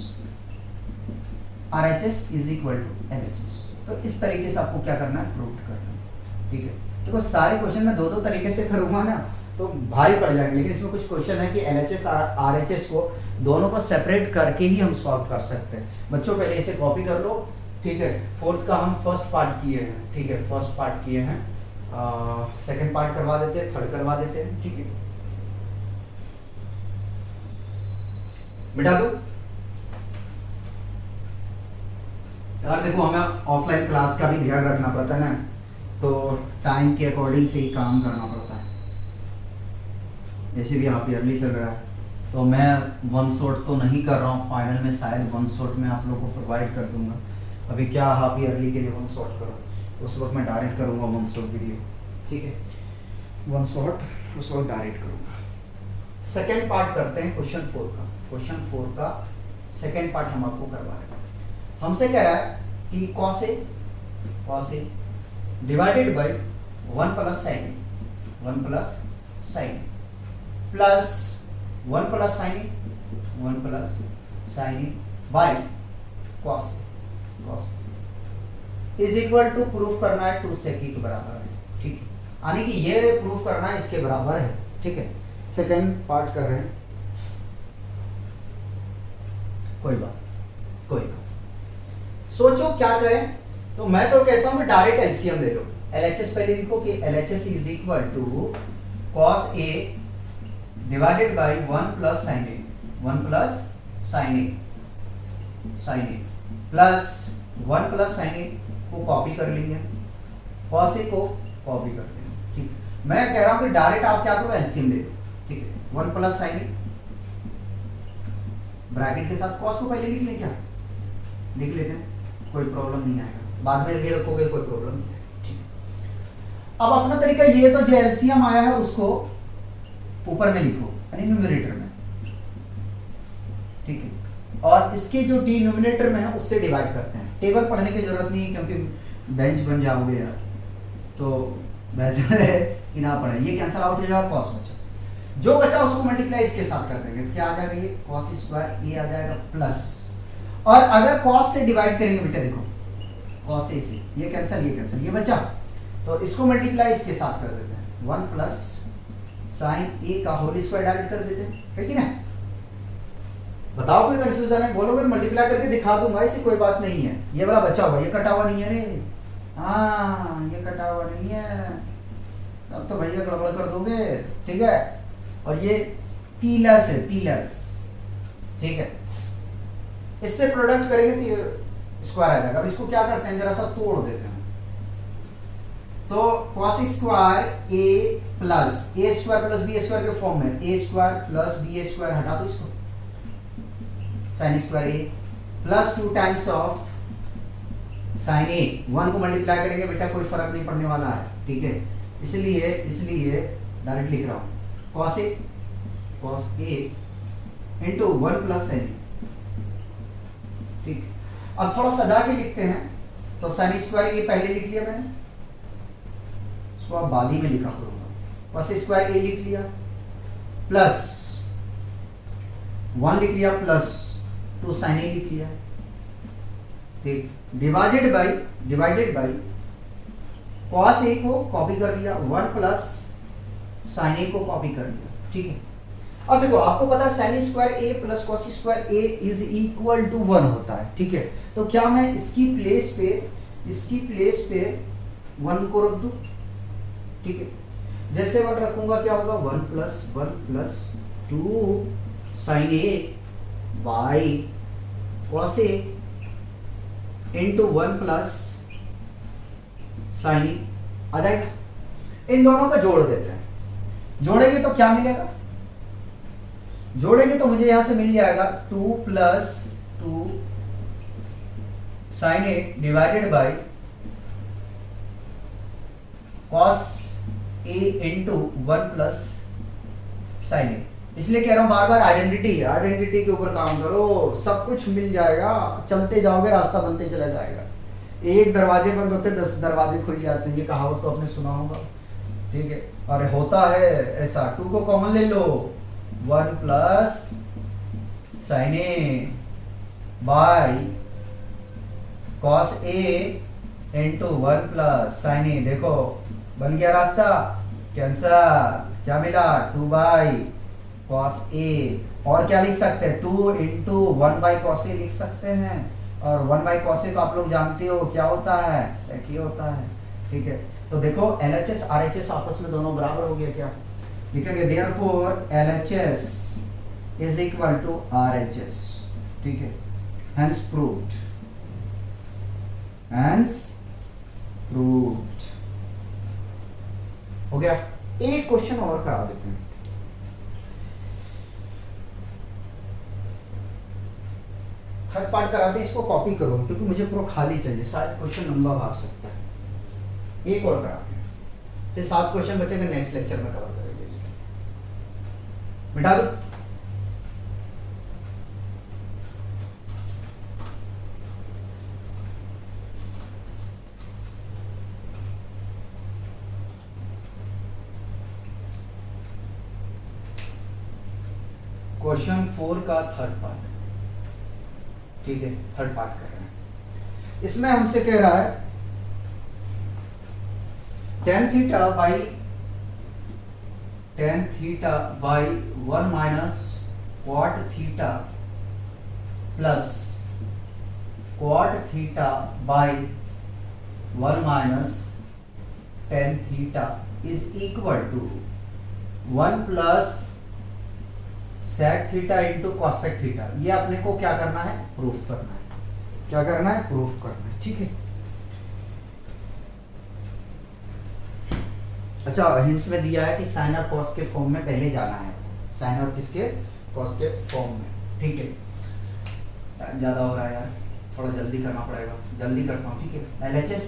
RHS is equal to LHS। तो इस तरीके से आपको क्या करना है, प्रूव करना है, ठीक है। देखो सारे क्वेश्चन में दो दो तरीके से करूंगा ना तो भारी पड़ जाएंगे, लेकिन इसमें कुछ क्वेश्चन है कि LHS RHS को दोनों को सेपरेट करके ही हम सॉल्व कर सकते हैं। बच्चों पहले इसे कॉपी कर लो, ठीक है। फोर्थ का हम फर्स्ट पार्ट किए हैं, ठीक है, फर्स्ट पार्ट किए हैं, सेकंड पार्ट करवा देते हैं, थर्ड करवा देते हैं, ठीक है, मिटा दो यार। देखो हमें ऑफलाइन क्लास का भी ध्यान रखना पड़ता है ना, तो टाइम के अकॉर्डिंग से ही काम करना पड़ता है। जैसे भी हाफ ईयरली चल रहा है तो मैं वन शॉट तो नहीं कर रहा हूँ, फाइनल में शायद वन शॉट में आप लोगों को प्रोवाइड कर दूंगा। अभी क्या हाफ ईयरली के लिए वन शॉट करूँ, उस वक्त मैं डायरेक्ट करूँगा वन शॉट वीडियो, ठीक है, वन शॉट उस वक्त डायरेक्ट करूँगा। सेकेंड पार्ट करते हैं क्वेश्चन 4 का। क्वेश्चन 4 का सेकेंड पार्ट हम आपको करवा रहे हैं। हमसे कह रहा है कि cos A divided by 1 plus sin A, 1 plus sin A plus 1 plus sin A, 1 plus sin A by cos A is equal to proof करना है 2 sec के बराबर है, ठीक है, यानी कि ये प्रूफ करना है इसके बराबर है, ठीक है। सेकेंड पार्ट कर रहे हैं, कोई बात सोचो क्या करें। तो मैं तो कहता हूं कि डायरेक्ट एलसीएम ले लो। LHS पहले लिखो कि LHS is equal to cos A divided by 1 plus sin A, 1 plus sin A plus 1 plus sin A को कॉपी कर लेंगे, cos A को कॉपी कर लेंगे, ठीक है। मैं कह रहा हूं कि डायरेक्ट आप क्या करो, एलसीएम ले लो, ठीक है। 1 प्लस sin A ब्रैकेट के साथ cos को पहले लिख लें, क्या लिख लेते हैं, कोई प्रॉब्लम नहीं आएगा, बाद में भी रखोगे कोई प्रॉब्लम नहीं है, ठीक। अब अपना तरीका ये, तो जो एलसीएम आया है उसको ऊपर में लिखो, यानी न्यूमरेटर में, ठीक है, और इसके जो डिनोमिनेटर में है उससे डिवाइड करते हैं। टेबल पढ़ने की जरूरत नहीं है क्योंकि बेंच बन जाओगे यार, तो बेहतर है कि ना पढ़े। ये कैंसिल आउट हो जाएगा, कॉस बचा, जो बचा उसको मल्टीप्लाई इसके साथ कर देंगे, तो क्या आ जाएगा, ये cos स्क्वायर A आ जाएगा प्लस, और अगर cos से डिवाइड करेंगे बेटा, देखो cos A से ये कैंसिल, ये बचा, तो इसको मल्टीप्लाई इसके साथ कर देते हैं, 1 प्लस sin A का होल स्क्वायर डायरेक्ट कर देते हैं, है कि ना। बताओ कोई कंफ्यूजन है, बोलोगे मल्टीप्लाई करके दिखा दूंगा, ऐसी कोई बात नहीं है। ये वाला बचा हुआ, ये कटा हुआ नहीं है रे, हाँ ये कटा हुआ नहीं है, अब तो भैया गड़बड़ कर दोगे, ठीक है। और ये प्लस है, प्लस, ठीक है, इससे प्रोडक्ट करेंगे तो ये स्क्वायर आ जाएगा। अब इसको क्या करते हैं, जरा सा तोड़ देते हैं, तो cos square A plus A square plus B square के फॉर्म में, A square plus B square हटा दो इसको, sin square A plus 2 times of sin A, 1 को मल्टीप्लाई करेंगे बेटा कोई फर्क नहीं पड़ने वाला है, ठीक है, इसलिए डायरेक्ट लिख रहा हूं, cos A into 1 plus sin A, ठीक। अब थोड़ा सजा के लिखते हैं, तो sin स्क्वायर ये पहले लिख लिया मैंने, इसको अब बाद ही में लिखा करूंगा, cos स्क्वायर A लिख लिया प्लस 1 लिख लिया प्लस 2 sin A लिख लिया, ठीक, डिवाइडेड बाई cos A को कॉपी कर लिया, 1 प्लस sin A को कॉपी कर लिया, ठीक है। अब देखो आपको पता है sin square A plus cos square A is equal to 1 होता है, ठीक है। तो क्या मैं इसकी प्लेस पे 1 को रख दूं, ठीक है। जैसे 1 रखूंगा क्या होगा, 1 plus 2 sin A by cos A into 1 plus sin A आ जाएगा। इन दोनों को जोड़ देते हैं, जोड़ेंगे तो क्या मिलेगा, जोड़ेंगे तो मुझे यहां से मिल जाएगा 2 plus 2 sine A divided by cos A into 1 plus sine A. इसलिए कह रहा हूं बार बार आइडेंटिटी के ऊपर काम करो, सब कुछ मिल जाएगा, चलते जाओगे रास्ता बनते चला जाएगा। एक दरवाजे बंद होते 10 दरवाजे खुल जाते हैं, ये कहावत तो आपने सुना होगा, ठीक है। और होता है ऐसा, 2 को कॉमन ले लो, 1 plus sine A by cos A into 1 plus sine A. देखो बन गया रास्ता, कैंसर, क्या मिला 2 बाई कॉस ए। और क्या लिख सकते हैं 2 इंटू 1 बाई कॉस ए लिख सकते हैं, और 1 बाई कॉस ए को आप लोग जानते हो क्या होता है, सेक ही होता है, ठीक है। तो देखो LHS RHS आपस में दोनों बराबर हो गया, क्या लिखेंगे, therefore LHS is equal to RHS, ठीक है। हेंस प्रूव्ड, हेंस प्रूव्ड हो गया। एक क्वेश्चन और करा देते हैं, थर्ड पार्ट कराते हैं, इसको कॉपी करो क्योंकि मुझे पूरा खाली चाहिए, शायद क्वेश्चन लंबा भाग सकता है। एक और कराते हैं, फिर 7 क्वेश्चन बचेंगे, नेक्स्ट लेक्चर में कवर करेंगे इसके। मिटा दो। क्वेश्चन 4 का थर्ड पार्ट, ठीक है, थर्ड पार्ट कर रहे हैं। इसमें हमसे कह रहा है tan theta by 1 minus cot theta plus cot theta by 1 minus tan theta is equal to 1 plus sec theta into cosec theta. ये अपने को क्या करना है, प्रूफ करना है। क्या करना है, प्रूफ करना है, ठीक है। अच्छा, हिंट्स में दिया है कि साइन और कॉस के फॉर्म में पहले जाना है, साइन और किसके, कॉस के फॉर्म में, ठीक है। टाइम ज्यादा हो रहा है यार, थोड़ा जल्दी करना पड़ेगा, जल्दी करता हूँ, ठीक है। LHS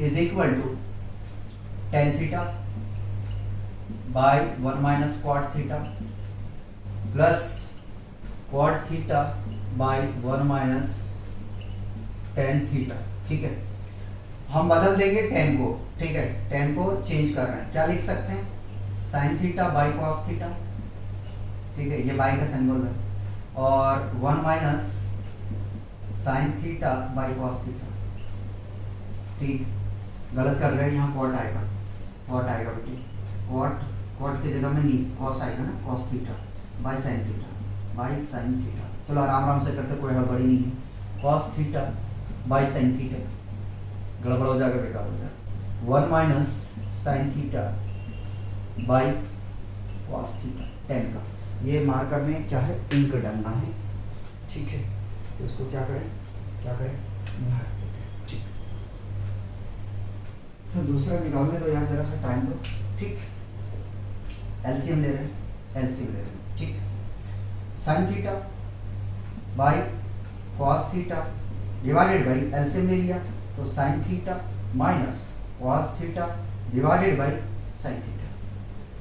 is equal to tan theta by 1 minus cot theta plus cot theta by 1 minus tan theta, ठीक है। हम बदल देंगे tan को, ठीक है, tan को चेंज कर रहे हैं, क्या लिख सकते हैं, sin theta by cos theta, ठीक है, ये बाई का सिंबल है, और 1 minus sin theta by cos theta, ठीक। गलत कर गए, यहाँ cot आएगा, cot आएगा बेटी, cot की जगह में नहीं cos आएगा ना, cos theta by sine theta, by sine theta. चलो आराम आराम से करते, कोई हड़बड़ी नहीं है। cos theta by sine theta, गड़बड़ हो जाएगा, बेकार हो जाएगा। 1 minus sine theta by cos theta, tan का। ये मार्कर में क्या है, इंक डालना है, ठीक है। तो इसको क्या करें, ठीक। तो दूसरा निकालने दो यार, जरा सा टाइम दो, ठीक। एलसीएम ले रहे हैं, एलसीएम ले रहे हैं, ठीक। Sine theta by cos theta divided by, LCM ले लिया तो sine theta minus cos theta divided by sine theta,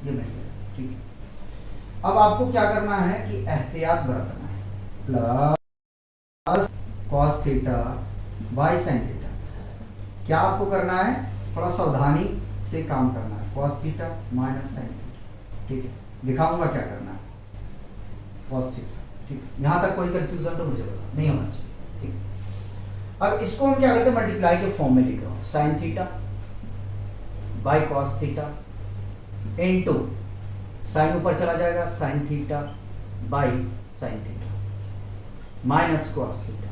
ये मिल गया, ठीक है। अब आपको क्या करना है कि एहतियात बरतना है, plus cos theta by sine theta. क्या आपको करना है, थोड़ा सावधानी से काम करना है, cos theta minus sine theta, ठीक है। दिखाऊंगा क्या करना है, कॉस थीटा, ठीक। यहाँ तक कोई कंफ्यूजन तो मुझे बता, नहीं होना चाहिए, ठीक। अब इसको हम क्या करते हैं, मल्टीप्लाई के फॉर्म में लिख रहा हूँ, sine theta by cos theta into sine ऊपर चला जाएगा, sine theta by sine theta minus cos theta,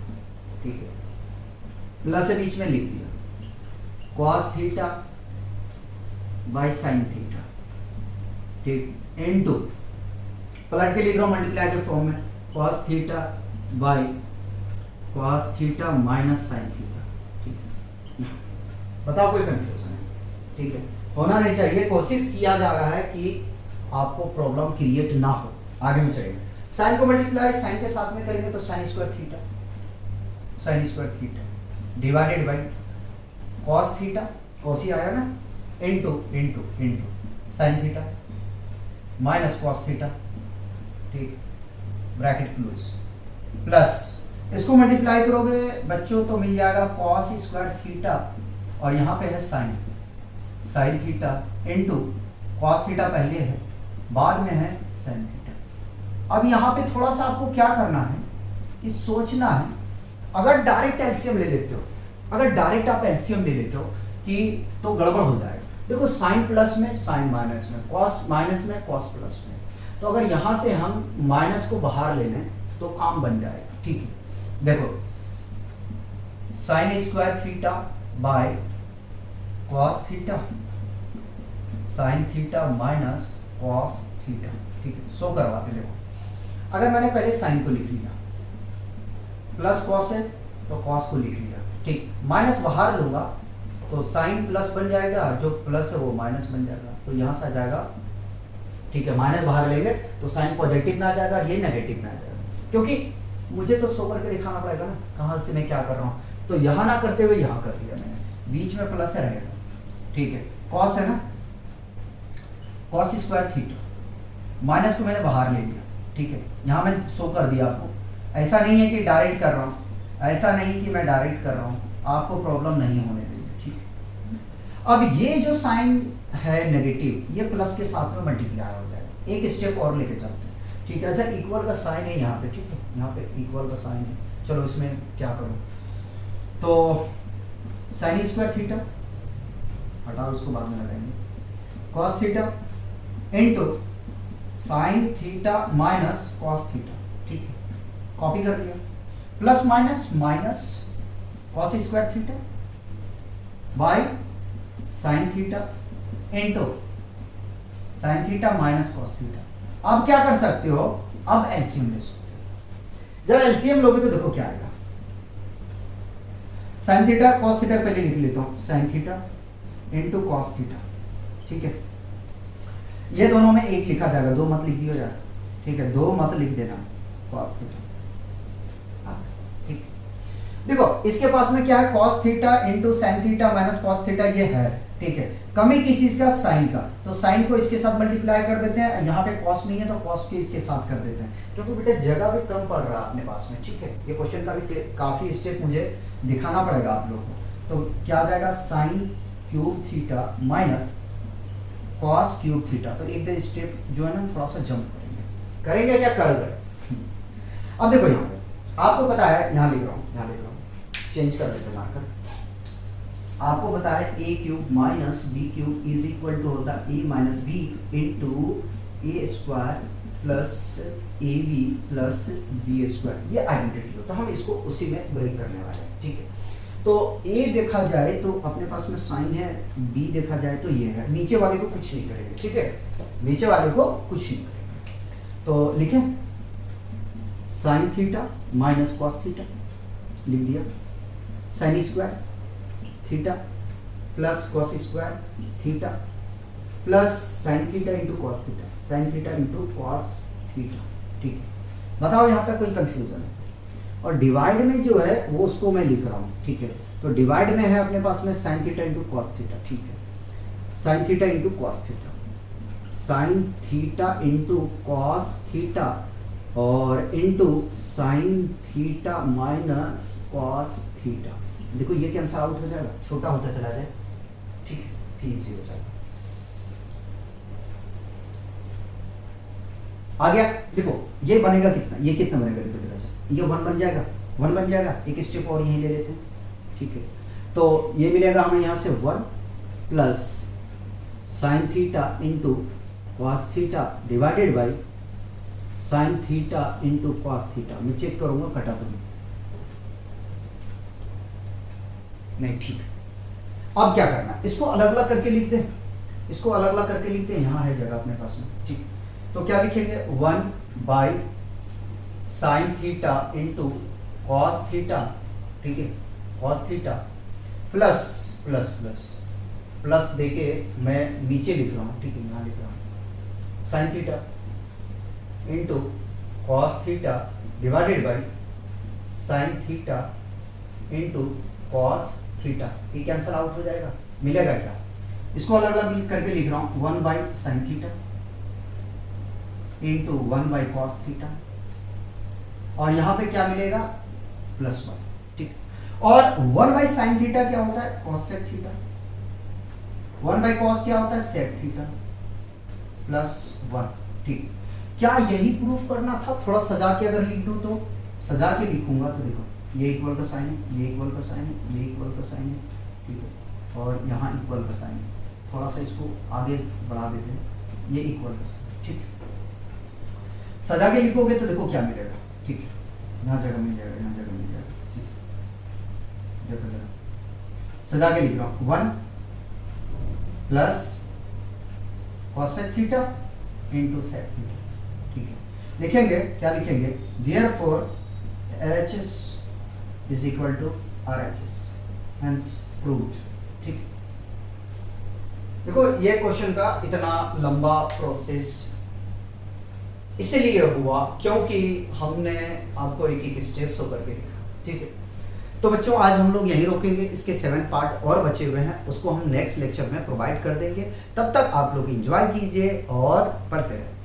ठीक है। प्लस से बीच में लिख दिया, cos theta by sine theta, ठीक, इनटू पलट के लिख रहा हूँ मल्टीप्लाई के फॉर्म में, cos theta by cos theta minus sine theta, ठीक है। बताओ कोई कंफ्यूजन है, ठीक है, होना नहीं चाहिए। कोशिश किया जा रहा है कि आपको प्रॉब्लम क्रिएट ना हो, आगे में चलेंगे। साइन को मल्टीप्लाई साइन के साथ में करेंगे तो sine square theta, sine square theta divided by cos theta, cos ही आया ना, into into into sine theta minus cos theta, ठीक, ब्रैकेट क्लोज, प्लस इसको मल्टीप्लाई करोगे बच्चों तो मिल जाएगा कॉस स्क्वायर थीटा और यहाँ पे है sine, sine theta into cos theta पहले है, बाद में है साइन थीटा। अब यहाँ पे थोड़ा सा आपको क्या करना है कि सोचना है, अगर डायरेक्ट एलसीएम ले लेते हो, अगर डायरेक्ट आप एलसीएम ले लेते हो कि तो गड़बड़ हो जाएगा। देखो साइन प्लस में साइन माइनस में, कॉस माइनस में कॉस प्लस में, तो अगर यहां से हम माइनस को बाहर ले लें तो काम बन जाएगा, ठीक है। देखो sign square theta by cos theta, sine theta minus cos theta, ठीक है। सो करवाते देखो, अगर मैंने पहले साइन को लिख लिया, प्लस कॉस है तो कॉस को लिख लिया, ठीक, माइनस बाहर लूंगा तो साइन प्लस बन जाएगा, जो प्लस है वो माइनस बन जाएगा, तो यहां से आ जाएगा, ठीक है, माइनस बाहर लेंगे तो साइन पॉजिटिव में आ जाएगा और ये नेगेटिव में आ जाएगा, क्योंकि मुझे तो सो करके दिखाना पड़ेगा ना कहां से मैं क्या कर रहा हूं, तो यहां ना करते हुए यहां कर दिया मैंने, बीच में प्लस है रहेगा, ठीक है, कॉस है ना, कॉस स्क्वायर थीटा, माइनस को मैंने बाहर ले लिया, ठीक है, यहां मैं शो कर दिया आपको, ऐसा नहीं है कि डायरेक्ट कर रहा हूं, ऐसा नहीं कि मैं डायरेक्ट कर रहा हूं, आपको प्रॉब्लम नहीं होने देंगे, ठीक है। अब ये जो साइन है नेगेटिव, ये प्लस के साथ में मल्टीप्लाई हो जाएगा, एक स्टेप और लेके चलते हैं, ठीक है। अच्छा इक्वल का साइन है यहाँ पे, ठीक है, यहाँ पे इक्वल का साइन है, चलो इसमें क्या करूँ, तो साइन स्क्वायर थीटा हटाओ, इसको बाद में लगाएंगे, cos theta into sine theta minus cos theta, ठीक है, कॉपी कर लिया, plus minus minus cos square theta by sine theta into sine theta minus cos theta. अब क्या कर सकते हो, अब एलसीएम ले सकते हो, जब एलसीएम लोगे तो देखो क्या आएगा, साइन थीटा कॉस थीटा पहले लिख लेता हूं, sign theta into cos theta, ठीक है, ये दोनों में एक लिखा जाएगा, दो मत लिख दियो यार, ठीक है, दो मत लिख देना, कॉस थीटा, ठीक। देखो इसके पास में क्या है, cos theta into sine theta minus cos theta, ये है, ठीक है, कमी किस चीज का, साइन का, तो साइन को इसके साथ मल्टीप्लाई कर देते हैं, यहाँ पे कॉस नहीं है तो कॉस के इसके साथ कर देते हैं, क्योंकि बेटा जगह भी कम पड़ रहा है अपने पास में, ठीक है, ये क्वेश्चन का भी काफी स्टेप मुझे दिखाना पड़ेगा आप लोगों को, तो क्या आ जाएगा, sine cube theta minus cos cube theta, तो एक दो स्टेप जो है ना थोड़ा सा जंप करेंगे क्या, कर गए। अब देखो यहाँ पे आपको पता है, यहाँ लिख रहा हूँ, यहाँ लिख रहा हूँ, चेंज कर देते हैं मार्कर, आपको पता है A cube minus B cube is equal to होता है A minus B into A square plus A B plus B square, ये आइडेंटिटी होता है, हम इसको उसी में ब्रेक करने वाले हैं, ठीक है। तो ए देखा जाए तो अपने पास में साइन है, बी देखा जाए तो ये है, नीचे वाले को कुछ नहीं करेंगे, ठीक है, नीचे वाले को कुछ नहीं करेंगे, तो लिखें sign theta minus cos theta, लिख दिया, sign square theta plus cos square theta plus sign theta into cos theta, sine theta into cos theta, ठीक है। बताओ यहाँ तक कोई कंफ्यूजन है, और डिवाइड में जो है वो उसको मैं लिख रहा हूँ, ठीक है, तो डिवाइड में है अपने पास में sine theta into cos theta, ठीक है, sine theta into cos theta, sine theta into cos theta और into sine theta minus cos theta, देखो ये कैंसल आउट हो जाएगा, छोटा होता चला जाए, ठीक है, फिर इजी हो जाएगा, आ गया। देखो ये बनेगा कितना, ये कितना बनेगा, देखो जरा से, ये 1 बन जाएगा, 1 बन जाएगा, एक स्टेप और यहीं ले लेते हैं, ठीक है, तो ये मिलेगा हमें यहाँ से 1 plus sign theta into cos theta divided by sine theta into cos theta, मैं चेक करूंगा कटा तो नहीं, ठीक। अब क्या करना, इसको अलग अलग करके लिख दे, इसको अलग अलग करके लिखते हैं, यहाँ है जगह अपने पास में, ठीक, तो क्या लिखेंगे 1 by sine theta into cos theta, ठीक है, cos theta plus plus plus plus देके मैं नीचे लिख रहा हूँ, ठीक है, यहाँ लिख रहा हूँ sign theta into cos theta divided by sine theta into cos theta, ये कैंसल आउट हो जाएगा, मिलेगा क्या? इसको अलग अलग करके लिख रहा हूं, 1 बाई साइन थीटा इंटू 1 बाई कॉस थीटा, और यहां पे क्या मिलेगा? +1, ठीक। और 1 बाई साइन थीटा क्या होता है? Cosec theta. 1 बाई कॉस क्या होता है? सेक थीटा +1, ठीक। क्या यही प्रूफ करना था? थोड़ा सजा के अगर लिख दूं तो, सजा के लिखूंगा तो देखो, ये इक्वल का साइन है, ये इक्वल का साइन है, ये इक्वल का साइन है, ठीक है, और यहाँ इक्वल का साइन है। थोड़ा सा इसको आगे बढ़ा देते हैं, ये इक्वल का साइन, ठीक है। सजा के लिखोगे तो देखो क्या मिलेगा, ठीक है, यहाँ जगह मिल जाएगा, यहाँ जगह मिल जाएगा, ठीक है, देखो जरा सजा के लिख रहा हूँ, 1 plus cosec theta into sec theta, ठीक है। लिखेंगे क्या? लिखेंगे therefore RHS is equal to RHS, hence proved, ठीक। देखो ये क्वेश्चन का इतना लंबा प्रोसेस इसलिए हुआ क्योंकि हमने आपको एक एक स्टेप्स होकर के लिखा, ठीक है। तो बच्चों आज हम लोग यहीं रोकेंगे, इसके 7 पार्ट और बचे हुए हैं, उसको हम नेक्स्ट लेक्चर में प्रोवाइड कर देंगे। तब तक आप लोग एंजॉय कीजिए और पढ़ते रहें।